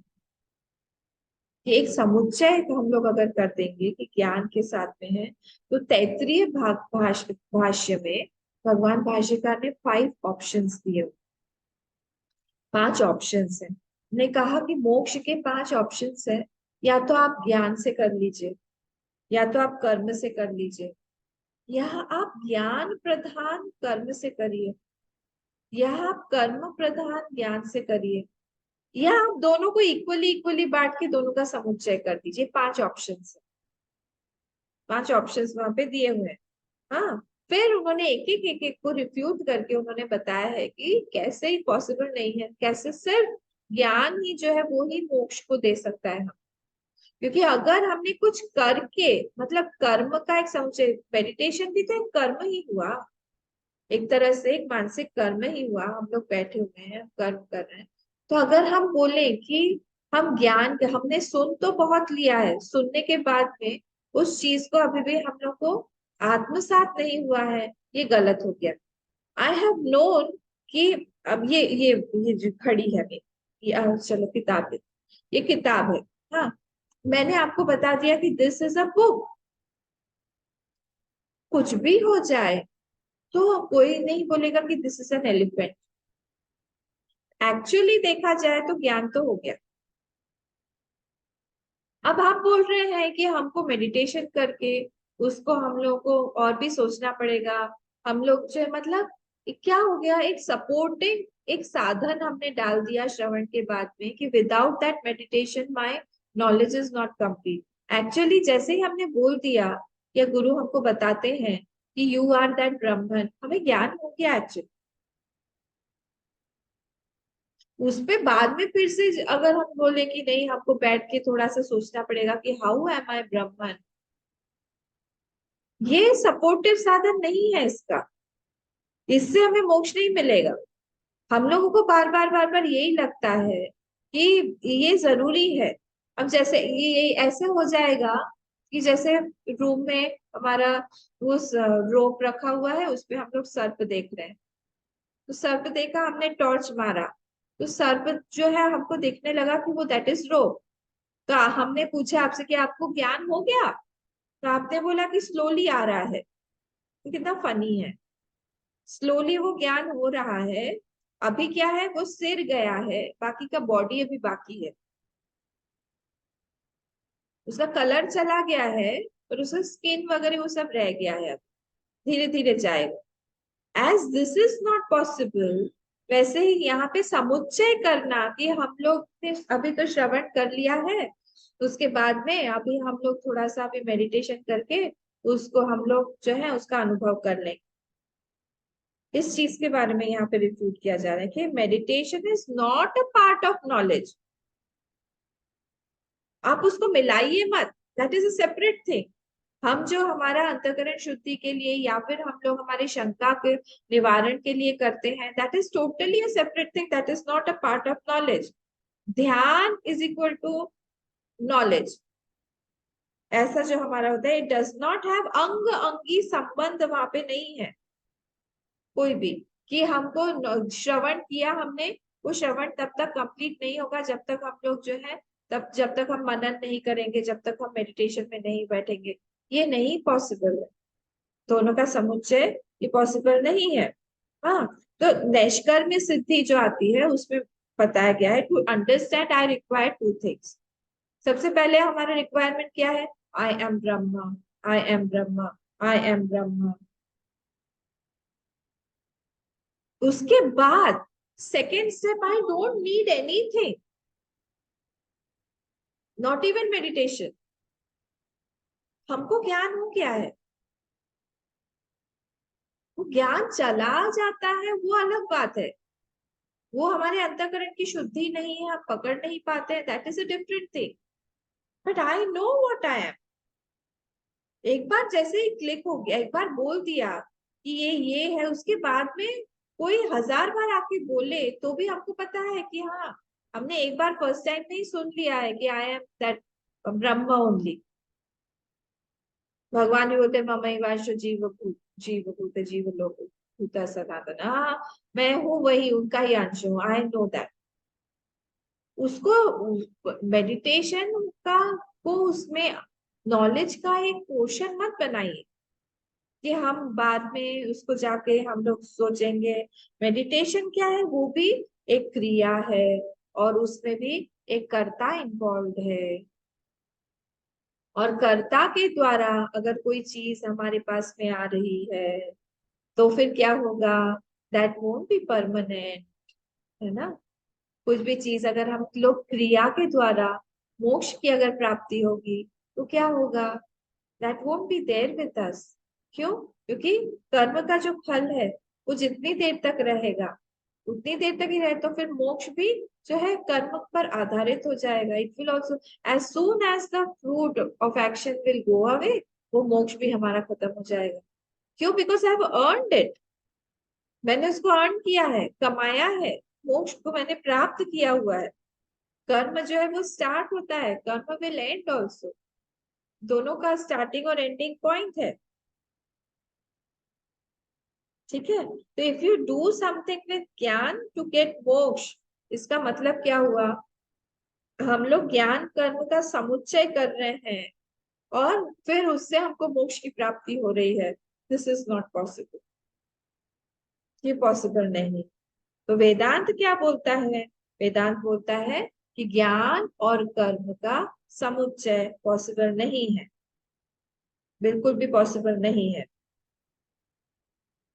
कि एक समुच्चय हम लोग अगर कर देंगे कि ज्ञान के साथ में है, तो तैत्तिरीय भाष्य में भगवान भाष्यकार ने 5 ऑप्शंस दिए। 5 ऑप्शंस है। ने कहा कि मोक्ष के 5 ऑप्शंस है। या तो आप ज्ञान से कर लीजिए, या तो आप कर्म से कर लीजिए, या आप ज्ञान प्रधान कर्म से करिए, या आप कर्म प्रधान ज्ञान से करिए, या आप दोनों को इक्वली इक्वली बांट के दोनों का समुच्चय कर दीजिए। 5 ऑप्शंस है। 5 ऑप्शंस वहां पे दिए हुए हैं। हाँ, फिर उन्होंने एक एक को रिफ्यूज करके उन्होंने बताया है कि कैसे ही पॉसिबल नहीं है, कैसे सिर्फ ज्ञान ही जो है वो ही मोक्ष को दे सकता है हम। क्योंकि अगर हमने कुछ करके, मतलब कर्म का एक समुच्चय, मेडिटेशन भी तो एक कर्म ही हुआ, एक तरह से एक मानसिक कर्म ही हुआ। हम लोग बैठे हुए हैं, कर्म कर रहे हैं। तो अगर हम बोले कि हम ज्ञान, हमने सुन तो बहुत लिया है, सुनने के बाद में उस चीज को अभी भी हम लोग को आत्मसात नहीं हुआ है, ये गलत हो गया। आई हैव नोन कि अब ये जो खड़ी है मेरी, चलो किताब है, ये किताब है। हाँ, मैंने आपको बता दिया कि दिस इज अ बुक। कुछ भी हो जाए तो कोई नहीं बोलेगा कि this is an elephant. Actually देखा जाए तो ज्ञान तो हो गया। अब आप बोल रहे हैं कि हमको मेडिटेशन करके उसको हम लोग को और भी सोचना पड़ेगा। हम लोग जो मतलब क्या हो गया, एक सपोर्टिंग एक साधन हमने डाल दिया श्रवण के बाद में कि without that meditation my knowledge is not complete. Actually जैसे ही हमने बोल दिया या गुरु हमको बताते हैं कि यू आर दैट ब्रह्मन, हमें ज्ञान हो गया एक्चुअली। उस पे बाद में फिर से अगर हम बोले कि नहीं, हमको बैठ के थोड़ा सा सोचना पड़ेगा कि हाउ एम आई ब्रह्मन, ये सपोर्टिव साधन नहीं है इसका। इससे हमें मोक्ष नहीं मिलेगा। हम लोगों को बार बार यही लगता है कि ये जरूरी है। अब जैसे ये ऐसे हो जाएगा कि जैसे रूम में हमारा वो रोप रखा हुआ है, उसपे हम लोग सर्प देख रहे हैं। तो सर्प देखा, हमने टॉर्च मारा, तो सर्प जो है हमको दिखने लगा कि वो दैट इज रोप। तो हमने पूछा आपसे कि आपको ज्ञान हो गया? तो आपने बोला कि स्लोली आ रहा है। तो कितना फनी है, स्लोली वो ज्ञान हो रहा है। अभी क्या है, वो सिर गया है, बाकी का बॉडी अभी बाकी है। उसका कलर चला गया है, और उसका स्किन वगैरह वो सब रह गया है। अब धीरे धीरे जाएगा। As this is not possible, वैसे ही यहाँ पे समुच्चय करना कि हम लोग ने अभी तो श्रवण कर लिया है, तो उसके बाद में अभी हम लोग थोड़ा सा अभी मेडिटेशन करके उसको हम लोग जो है उसका अनुभव कर लेंगे। इस चीज के बारे में यहाँ पे रिफ्यूट किया जा रहा है कि meditation is not a part of knowledge. आप उसको मिलाइए मत, that is a separate thing. हम जो हमारा अंतःकरण शुद्धि के लिए या फिर हम लोग हमारी शंका के निवारण के लिए करते हैं, that is totally a separate thing, that is not a part of knowledge. ध्यान इज इक्वल टू नॉलेज। ऐसा जो हमारा होता है, इट डज नॉट हैव अंग अंगी संबंध वहां पे नहीं है कोई भी, कि हमको श्रवण किया हमने, वो श्रवण तब तक कंप्लीट नहीं होगा जब तक हम लोग जो है, तब जब तक हम मनन नहीं करेंगे, जब तक हम मेडिटेशन में नहीं बैठेंगे, ये नहीं पॉसिबल है। दोनों का समुच्चय ये पॉसिबल नहीं है। हाँ, तो नैष्कर्म्य सिद्धि जो आती है उसमें बताया गया है, to understand I require 2 things. सबसे पहले हमारा रिक्वायरमेंट क्या है? I am Brahma, I am Brahma, I am Brahma. उसके बाद second step, I don't need anything, not even meditation. हमको ज्ञान हो गया है, वो ज्ञान चला जाता है वो अलग बात है, वो हमारे अंतःकरण की शुद्धि नहीं है, हम पकड़ नहीं पाते हैं, that is a different thing. But I know what I am. एक बार जैसे ही क्लिक हो गया, एक बार बोल दिया कि ये है, उसके बाद में कोई 1000 बार आके बोले तो भी हमको पता है कि हाँ, हमने एक बार फर्स्ट टाइम में ही सुन लिया है कि I M that Brahma only. भगवान भी बोलते ममैवांश जीव भूत जीव लोक भूत सनातन। हाँ, मैं हूँ वही, उनका ही अंश हूँ, आई नो दैट। उसको मेडिटेशन का को उसमें नॉलेज का एक पोर्शन मत बनाइए कि हम बाद में उसको जाके हम लोग सोचेंगे। मेडिटेशन क्या है, वो भी एक क्रिया है, और उसमें भी एक कर्ता इन्वॉल्व है, और कर्ता के द्वारा अगर कोई चीज हमारे पास में आ रही है तो फिर क्या होगा, दैट वोंट बी परमानेंट, है ना। कुछ भी चीज अगर हम लोग क्रिया के द्वारा मोक्ष की अगर प्राप्ति होगी तो क्या होगा, that won't be there with us. क्यों? क्योंकि कर्म का जो फल है वो जितनी देर तक रहेगा उतनी देर तक ही रहे, तो फिर मोक्ष भी जो है कर्म पर आधारित हो जाएगा। It will also, as soon as the fruit of action will go away, वो मोक्ष भी हमारा खत्म हो जाएगा। क्यों? Because I have earned it, मैंने उसको अर्न किया है, कमाया है, मोक्ष को मैंने प्राप्त किया हुआ है। कर्म जो है वो स्टार्ट होता है, कर्म विल एंड ऑल्सो, दोनों का स्टार्टिंग और एंडिंग पॉइंट है। ठीक है, तो if you do something with ज्ञान टू गेट मोक्ष, इसका मतलब क्या हुआ, हम लोग ज्ञान कर्म का समुच्चय कर रहे हैं और फिर उससे हमको मोक्ष की प्राप्ति हो रही है। दिस इज नॉट पॉसिबल, ये पॉसिबल नहीं। तो वेदांत क्या बोलता है, वेदांत बोलता है कि ज्ञान और कर्म का समुच्चय पॉसिबल नहीं है, बिल्कुल भी पॉसिबल नहीं है।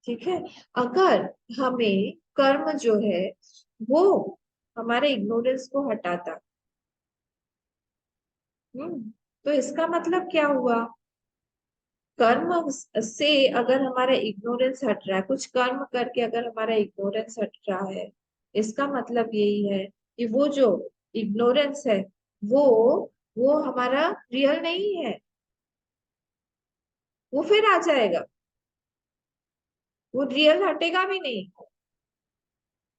ठीक है, अगर हमें कर्म जो है वो हमारे इग्नोरेंस को हटाता, तो इसका मतलब क्या हुआ, कर्म से अगर हमारा इग्नोरेंस हट रहा है, कुछ कर्म करके अगर हमारा इग्नोरेंस हट रहा है, इसका मतलब यही है कि वो जो इग्नोरेंस है वो वो हमारा रियल नहीं है, वो फिर आ जाएगा, वो रियल हटेगा भी नहीं।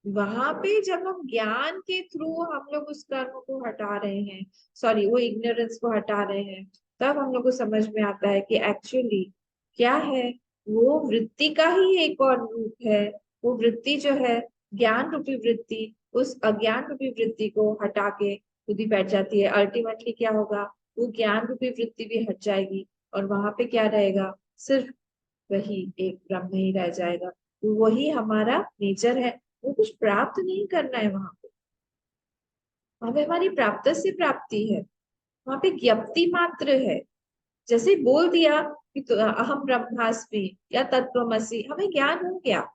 वहां पे जब हम ज्ञान के थ्रू हम लोग उस कर्म को हटा रहे हैं, सॉरी वो इग्नोरेंस को हटा रहे हैं, तब हम लोग को समझ में आता है कि एक्चुअली क्या है, वो वृत्ति का ही एक और रूप है। वो वृत्ति जो है, ज्ञान रूपी वृत्ति, उस अज्ञान रूपी वृत्ति को हटा के खुद ही बैठ जाती है। अल्टीमेटली क्या होगा, वो ज्ञान रूपी वृत्ति भी हट जाएगी, और वहां पे क्या रहेगा, सिर्फ वही एक ब्रह्म ही रह जाएगा। वही हमारा नेचर है, वो कुछ प्राप्त नहीं करना है वहां पे, वहां पे हमारी प्राप्त से प्राप्ति है, वहां पे ज्ञप्ति मात्र है। जैसे बोल दिया कि तो अहम ब्रह्मास्मि या तत्वमसि, हमें ज्ञान हो गया।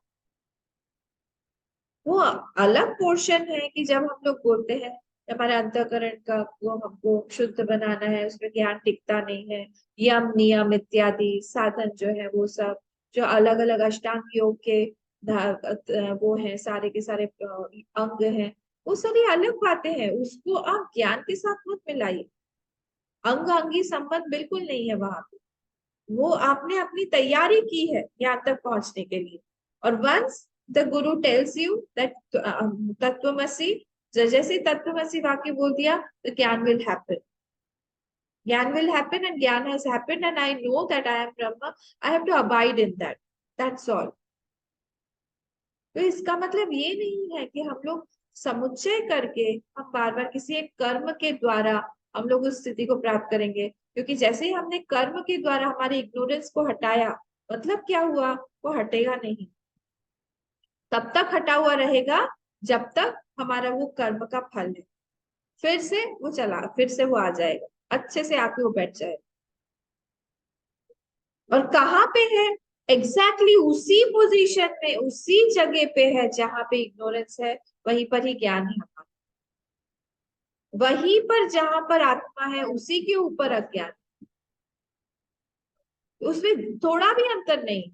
वो अलग पोर्शन है कि जब हम लोग बोलते हैं हमारे अंतःकरण का वो हमको शुद्ध बनाना है, उसमें ज्ञान टिकता नहीं है, यम नियम इत्यादि साधन जो है वो सब, जो अलग अलग अष्टांग योग के वो है, सारे के सारे अंग हैं, वो सारी अलग बातें हैं, उसको आप ज्ञान के साथ मत मिलाइए। अंग अंगी संबंध बिल्कुल नहीं है वहां पे, वो आपने अपनी तैयारी की है यहाँ तक पहुंचने के लिए। और once the guru tells you that tatvamasi, जैसे ही तत्वमसी वाक्य बोल दिया, तो gyan will happen, gyan will happen, and gyan has happened, and I know that I am Brahma, I have to abide in that, that's all. तो इसका मतलब ये नहीं है कि हम लोग समुच्चय करके हम बार बार किसी एक कर्म के द्वारा हम लोग उस स्थिति को प्राप्त करेंगे, क्योंकि जैसे ही हमने कर्म के द्वारा हमारे इग्नोरेंस को हटाया, मतलब क्या हुआ, वो हटेगा नहीं, तब तक हटा हुआ रहेगा जब तक हमारा वो कर्म का फल है। फिर से वो चला, फिर से वो आ जाएगा, अच्छे से आके वो बैठ जाएगा। और कहाँ पे है, एग्जैक्टली उसी पोजीशन में, उसी जगह पे है जहां पे इग्नोरेंस है, वहीं पर ही ज्ञान है हमारा। वहीं पर जहां पर आत्मा है उसी के ऊपर अज्ञान, उसमें थोड़ा भी अंतर नहीं।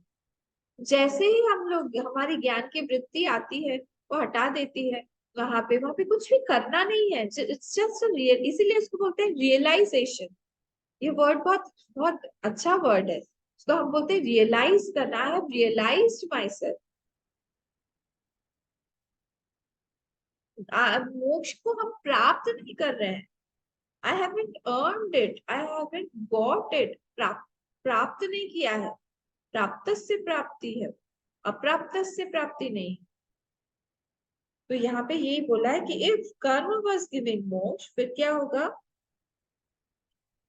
जैसे ही हम लोग, हमारी ज्ञान की वृत्ति आती है, वो हटा देती है, वहां पे कुछ भी करना नहीं है, इट्स जस्ट रियल, इसीलिए इसको बोलते हैं रियलाइजेशन। ये वर्ड बहुत बहुत अच्छा वर्ड है, इसको हम बोलते हैं रियलाइज करना। I have realised myself. मोक्ष को हम प्राप्त नहीं कर रहे हैं। I haven't earned it, I haven't got it. प्राप्त, प्राप्त नहीं किया है। प्राप्त से प्राप्ति है, अप्राप्त से प्राप्ति नहीं। तो यहाँ पे यही बोला है कि इफ कर्म वाज गिविंग मोक्ष, फिर क्या होगा,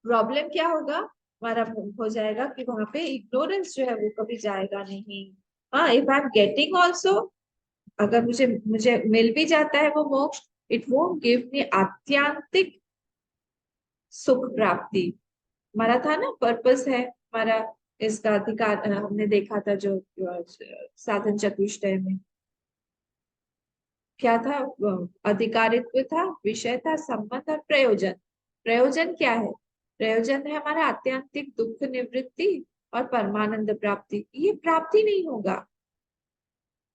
प्रॉब्लम क्या होगा, हमारा हो जाएगा कि वहां पे इग्नोरेंस जो है वो कभी जाएगा नहीं। हाँ, if I am getting also, अगर मुझे मुझे मिल भी जाता है वो मोक्ष, इट वोंट गिव मी आत्यांतिक सुख प्राप्ति। हमारा था ना पर्पस है हमारा, इसका अधिकार हमने देखा था जो साधन चतुष्टय में क्या था, अधिकारित्व था, विषय था, संबंध और प्रयोजन। प्रयोजन क्या है, प्रयोजन है हमारा आत्यंतिक दुख निवृत्ति और परमानंद प्राप्ति। ये प्राप्ति नहीं होगा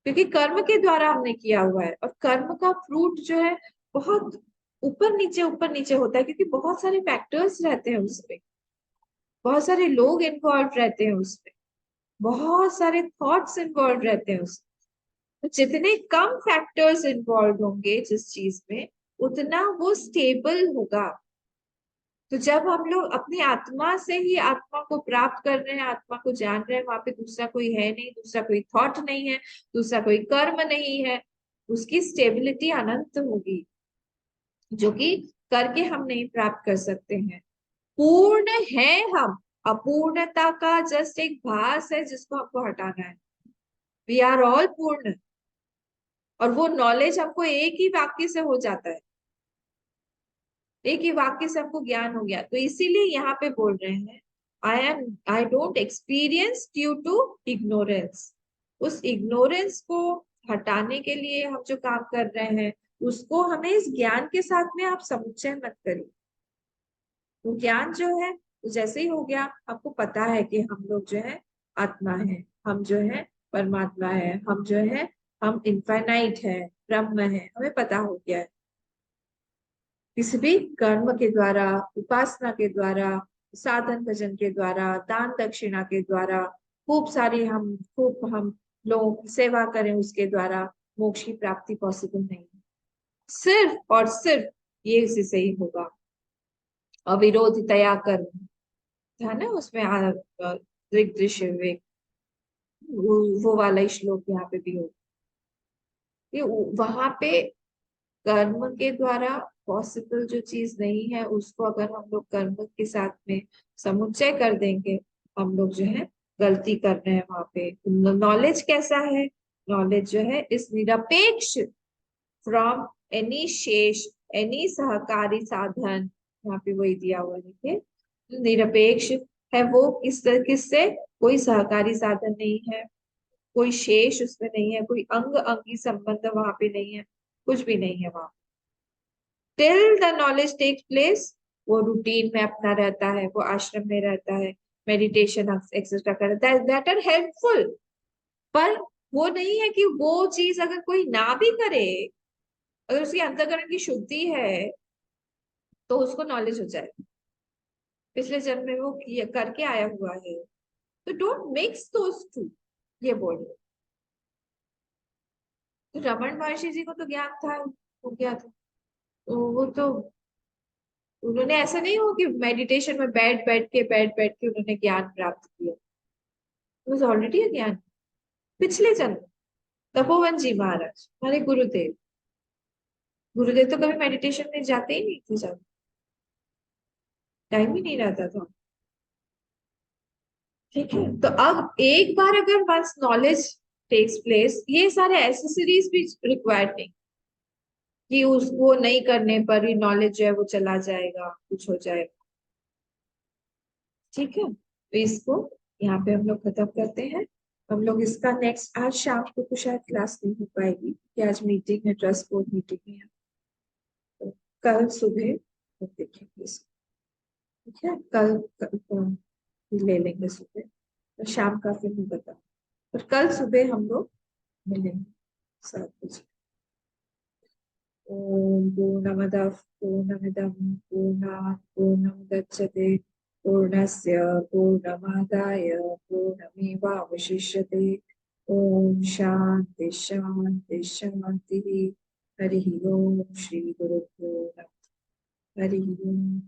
क्योंकि कर्म के द्वारा हमने किया हुआ है, और कर्म का फ्रूट जो है बहुत ऊपर नीचे होता है, क्योंकि बहुत सारे फैक्टर्स रहते हैं उसमें, बहुत सारे लोग इन्वॉल्व रहते हैं उसमें, बहुत सारे थॉट्स इन्वॉल्व रहते हैं उसमें। तो जितने कम फैक्टर्स इन्वॉल्व होंगे जिस चीज में, उतना वो स्टेबल होगा। तो जब हम लोग अपनी आत्मा से ही आत्मा को प्राप्त कर रहे हैं, आत्मा को जान रहे हैं, वहां पे दूसरा कोई है नहीं, दूसरा कोई थॉट नहीं है, दूसरा कोई कर्म नहीं है, उसकी स्टेबिलिटी अनंत होगी, जो कि करके हम नहीं प्राप्त कर सकते हैं। पूर्ण है हम, अपूर्णता का जस्ट एक भास है जिसको हमको हटाना है। वी आर ऑल पूर्ण। और वो नॉलेज हमको एक ही वाक्य से हो जाता है, एक ही वाक्य से हमको ज्ञान हो गया। तो इसीलिए यहाँ पे बोल रहे हैं, I don't experience due to ignorance. उस इग्नोरेंस को हटाने के लिए हम जो काम कर रहे हैं, उसको हमें इस ज्ञान के साथ में आप समुच्चय मत करिए। वो ज्ञान जो है वो जैसे ही हो गया, आपको पता है कि हम लोग जो है आत्मा है, हम जो है परमात्मा है, हम जो है हम इनफाइनाइट है, ब्रह्म है, हमें पता हो गया है। किसी भी कर्म के द्वारा, उपासना के द्वारा, साधन भजन के द्वारा, दान दक्षिणा के द्वारा, खूब हम लोग सेवा करें उसके द्वारा मोक्ष की प्राप्ति पॉसिबल नहीं है। सिर्फ और सिर्फ ये इसी से ही होगा। अविरोधतया कर्म था ना उसमें, दृग्दृश्य विवेक, वो वाला ही श्लोक यहाँ पे भी हो। ये वहां पे कर्म के द्वारा पॉसिबल जो चीज नहीं है, उसको अगर हम लोग कर्म के साथ में समुच्चय कर देंगे, हम लोग जो है गलती कर रहे हैं वहां पे। नॉलेज कैसा है, नॉलेज जो है इस निरपेक्ष फ्रॉम एनी शेष, एनी सहकारी साधन, यहाँ पे वही दिया हुआ है, देखिए निरपेक्ष है वो, किससे, कोई सहकारी साधन नहीं है, कोई शेष उसमें नहीं है, कोई अंग अंगी संबंध वहां पे नहीं है, कुछ भी नहीं है वहां। Till the knowledge takes place, वो रूटीन में अपना रहता है, वो आश्रम में रहता है, मेडिटेशन एक्सेट्रा करता है, दैट आर हेल्पफुल। पर वो नहीं है कि वो चीज अगर कोई ना भी करे, अगर उसकी अंतःकरण की शुद्धि है, तो उसको नॉलेज हो जाए, पिछले जन्म में वो करके आया हुआ है। तो डोंट मिक्स दोस टू, ये बोल रहे। तो रमन महर्षि जी को तो ज्ञान था, हो गया था, तो वो तो, उन्होंने ऐसा नहीं हो कि मेडिटेशन में बैठ बैठ के उन्होंने ज्ञान प्राप्त किया, वॉज ऑलरेडी अ ज्ञान पिछले जन्म। तपोवन जी महाराज हमारे गुरुदेव, गुरुदेव तो कभी मेडिटेशन में जाते ही नहीं थे, जाते टाइम ही नहीं रहता था। ठीक है, तो अब एक बार अगर वंस नॉलेज टेक्स प्लेस, ये सारे एसेसरीज भी रिक्वायर्ड नहीं कि उसको नहीं करने पर ही नॉलेज जो है वो चला जाएगा, कुछ हो जाएगा। ठीक है, तो इसको यहाँ पे हम लोग खत्म करते हैं। हम लोग इसका नेक्स्ट आज शाम को तो शायद क्लास नहीं हो पाएगी कि आज मीटिंग है, ट्रस्ट बोर्ड मीटिंग है, तो कल सुबह तो देखेंगे इसको। ठीक है, कल ले लेंगे सुबह, तो शाम का फिर नहीं बता, पर कल सुबह हम लोग मिलेंगे 7 बजे। ओम पूर्णमदः पूर्णमिदं पूर्णात् पूर्णमुदच्यते पूर्णस्य पूर्णमादाय पूर्णमेवावशिष्यते। ओम शांति शांति शांति। हरि ओम। श्री गुरुभ्यो नमः। हरि ओम।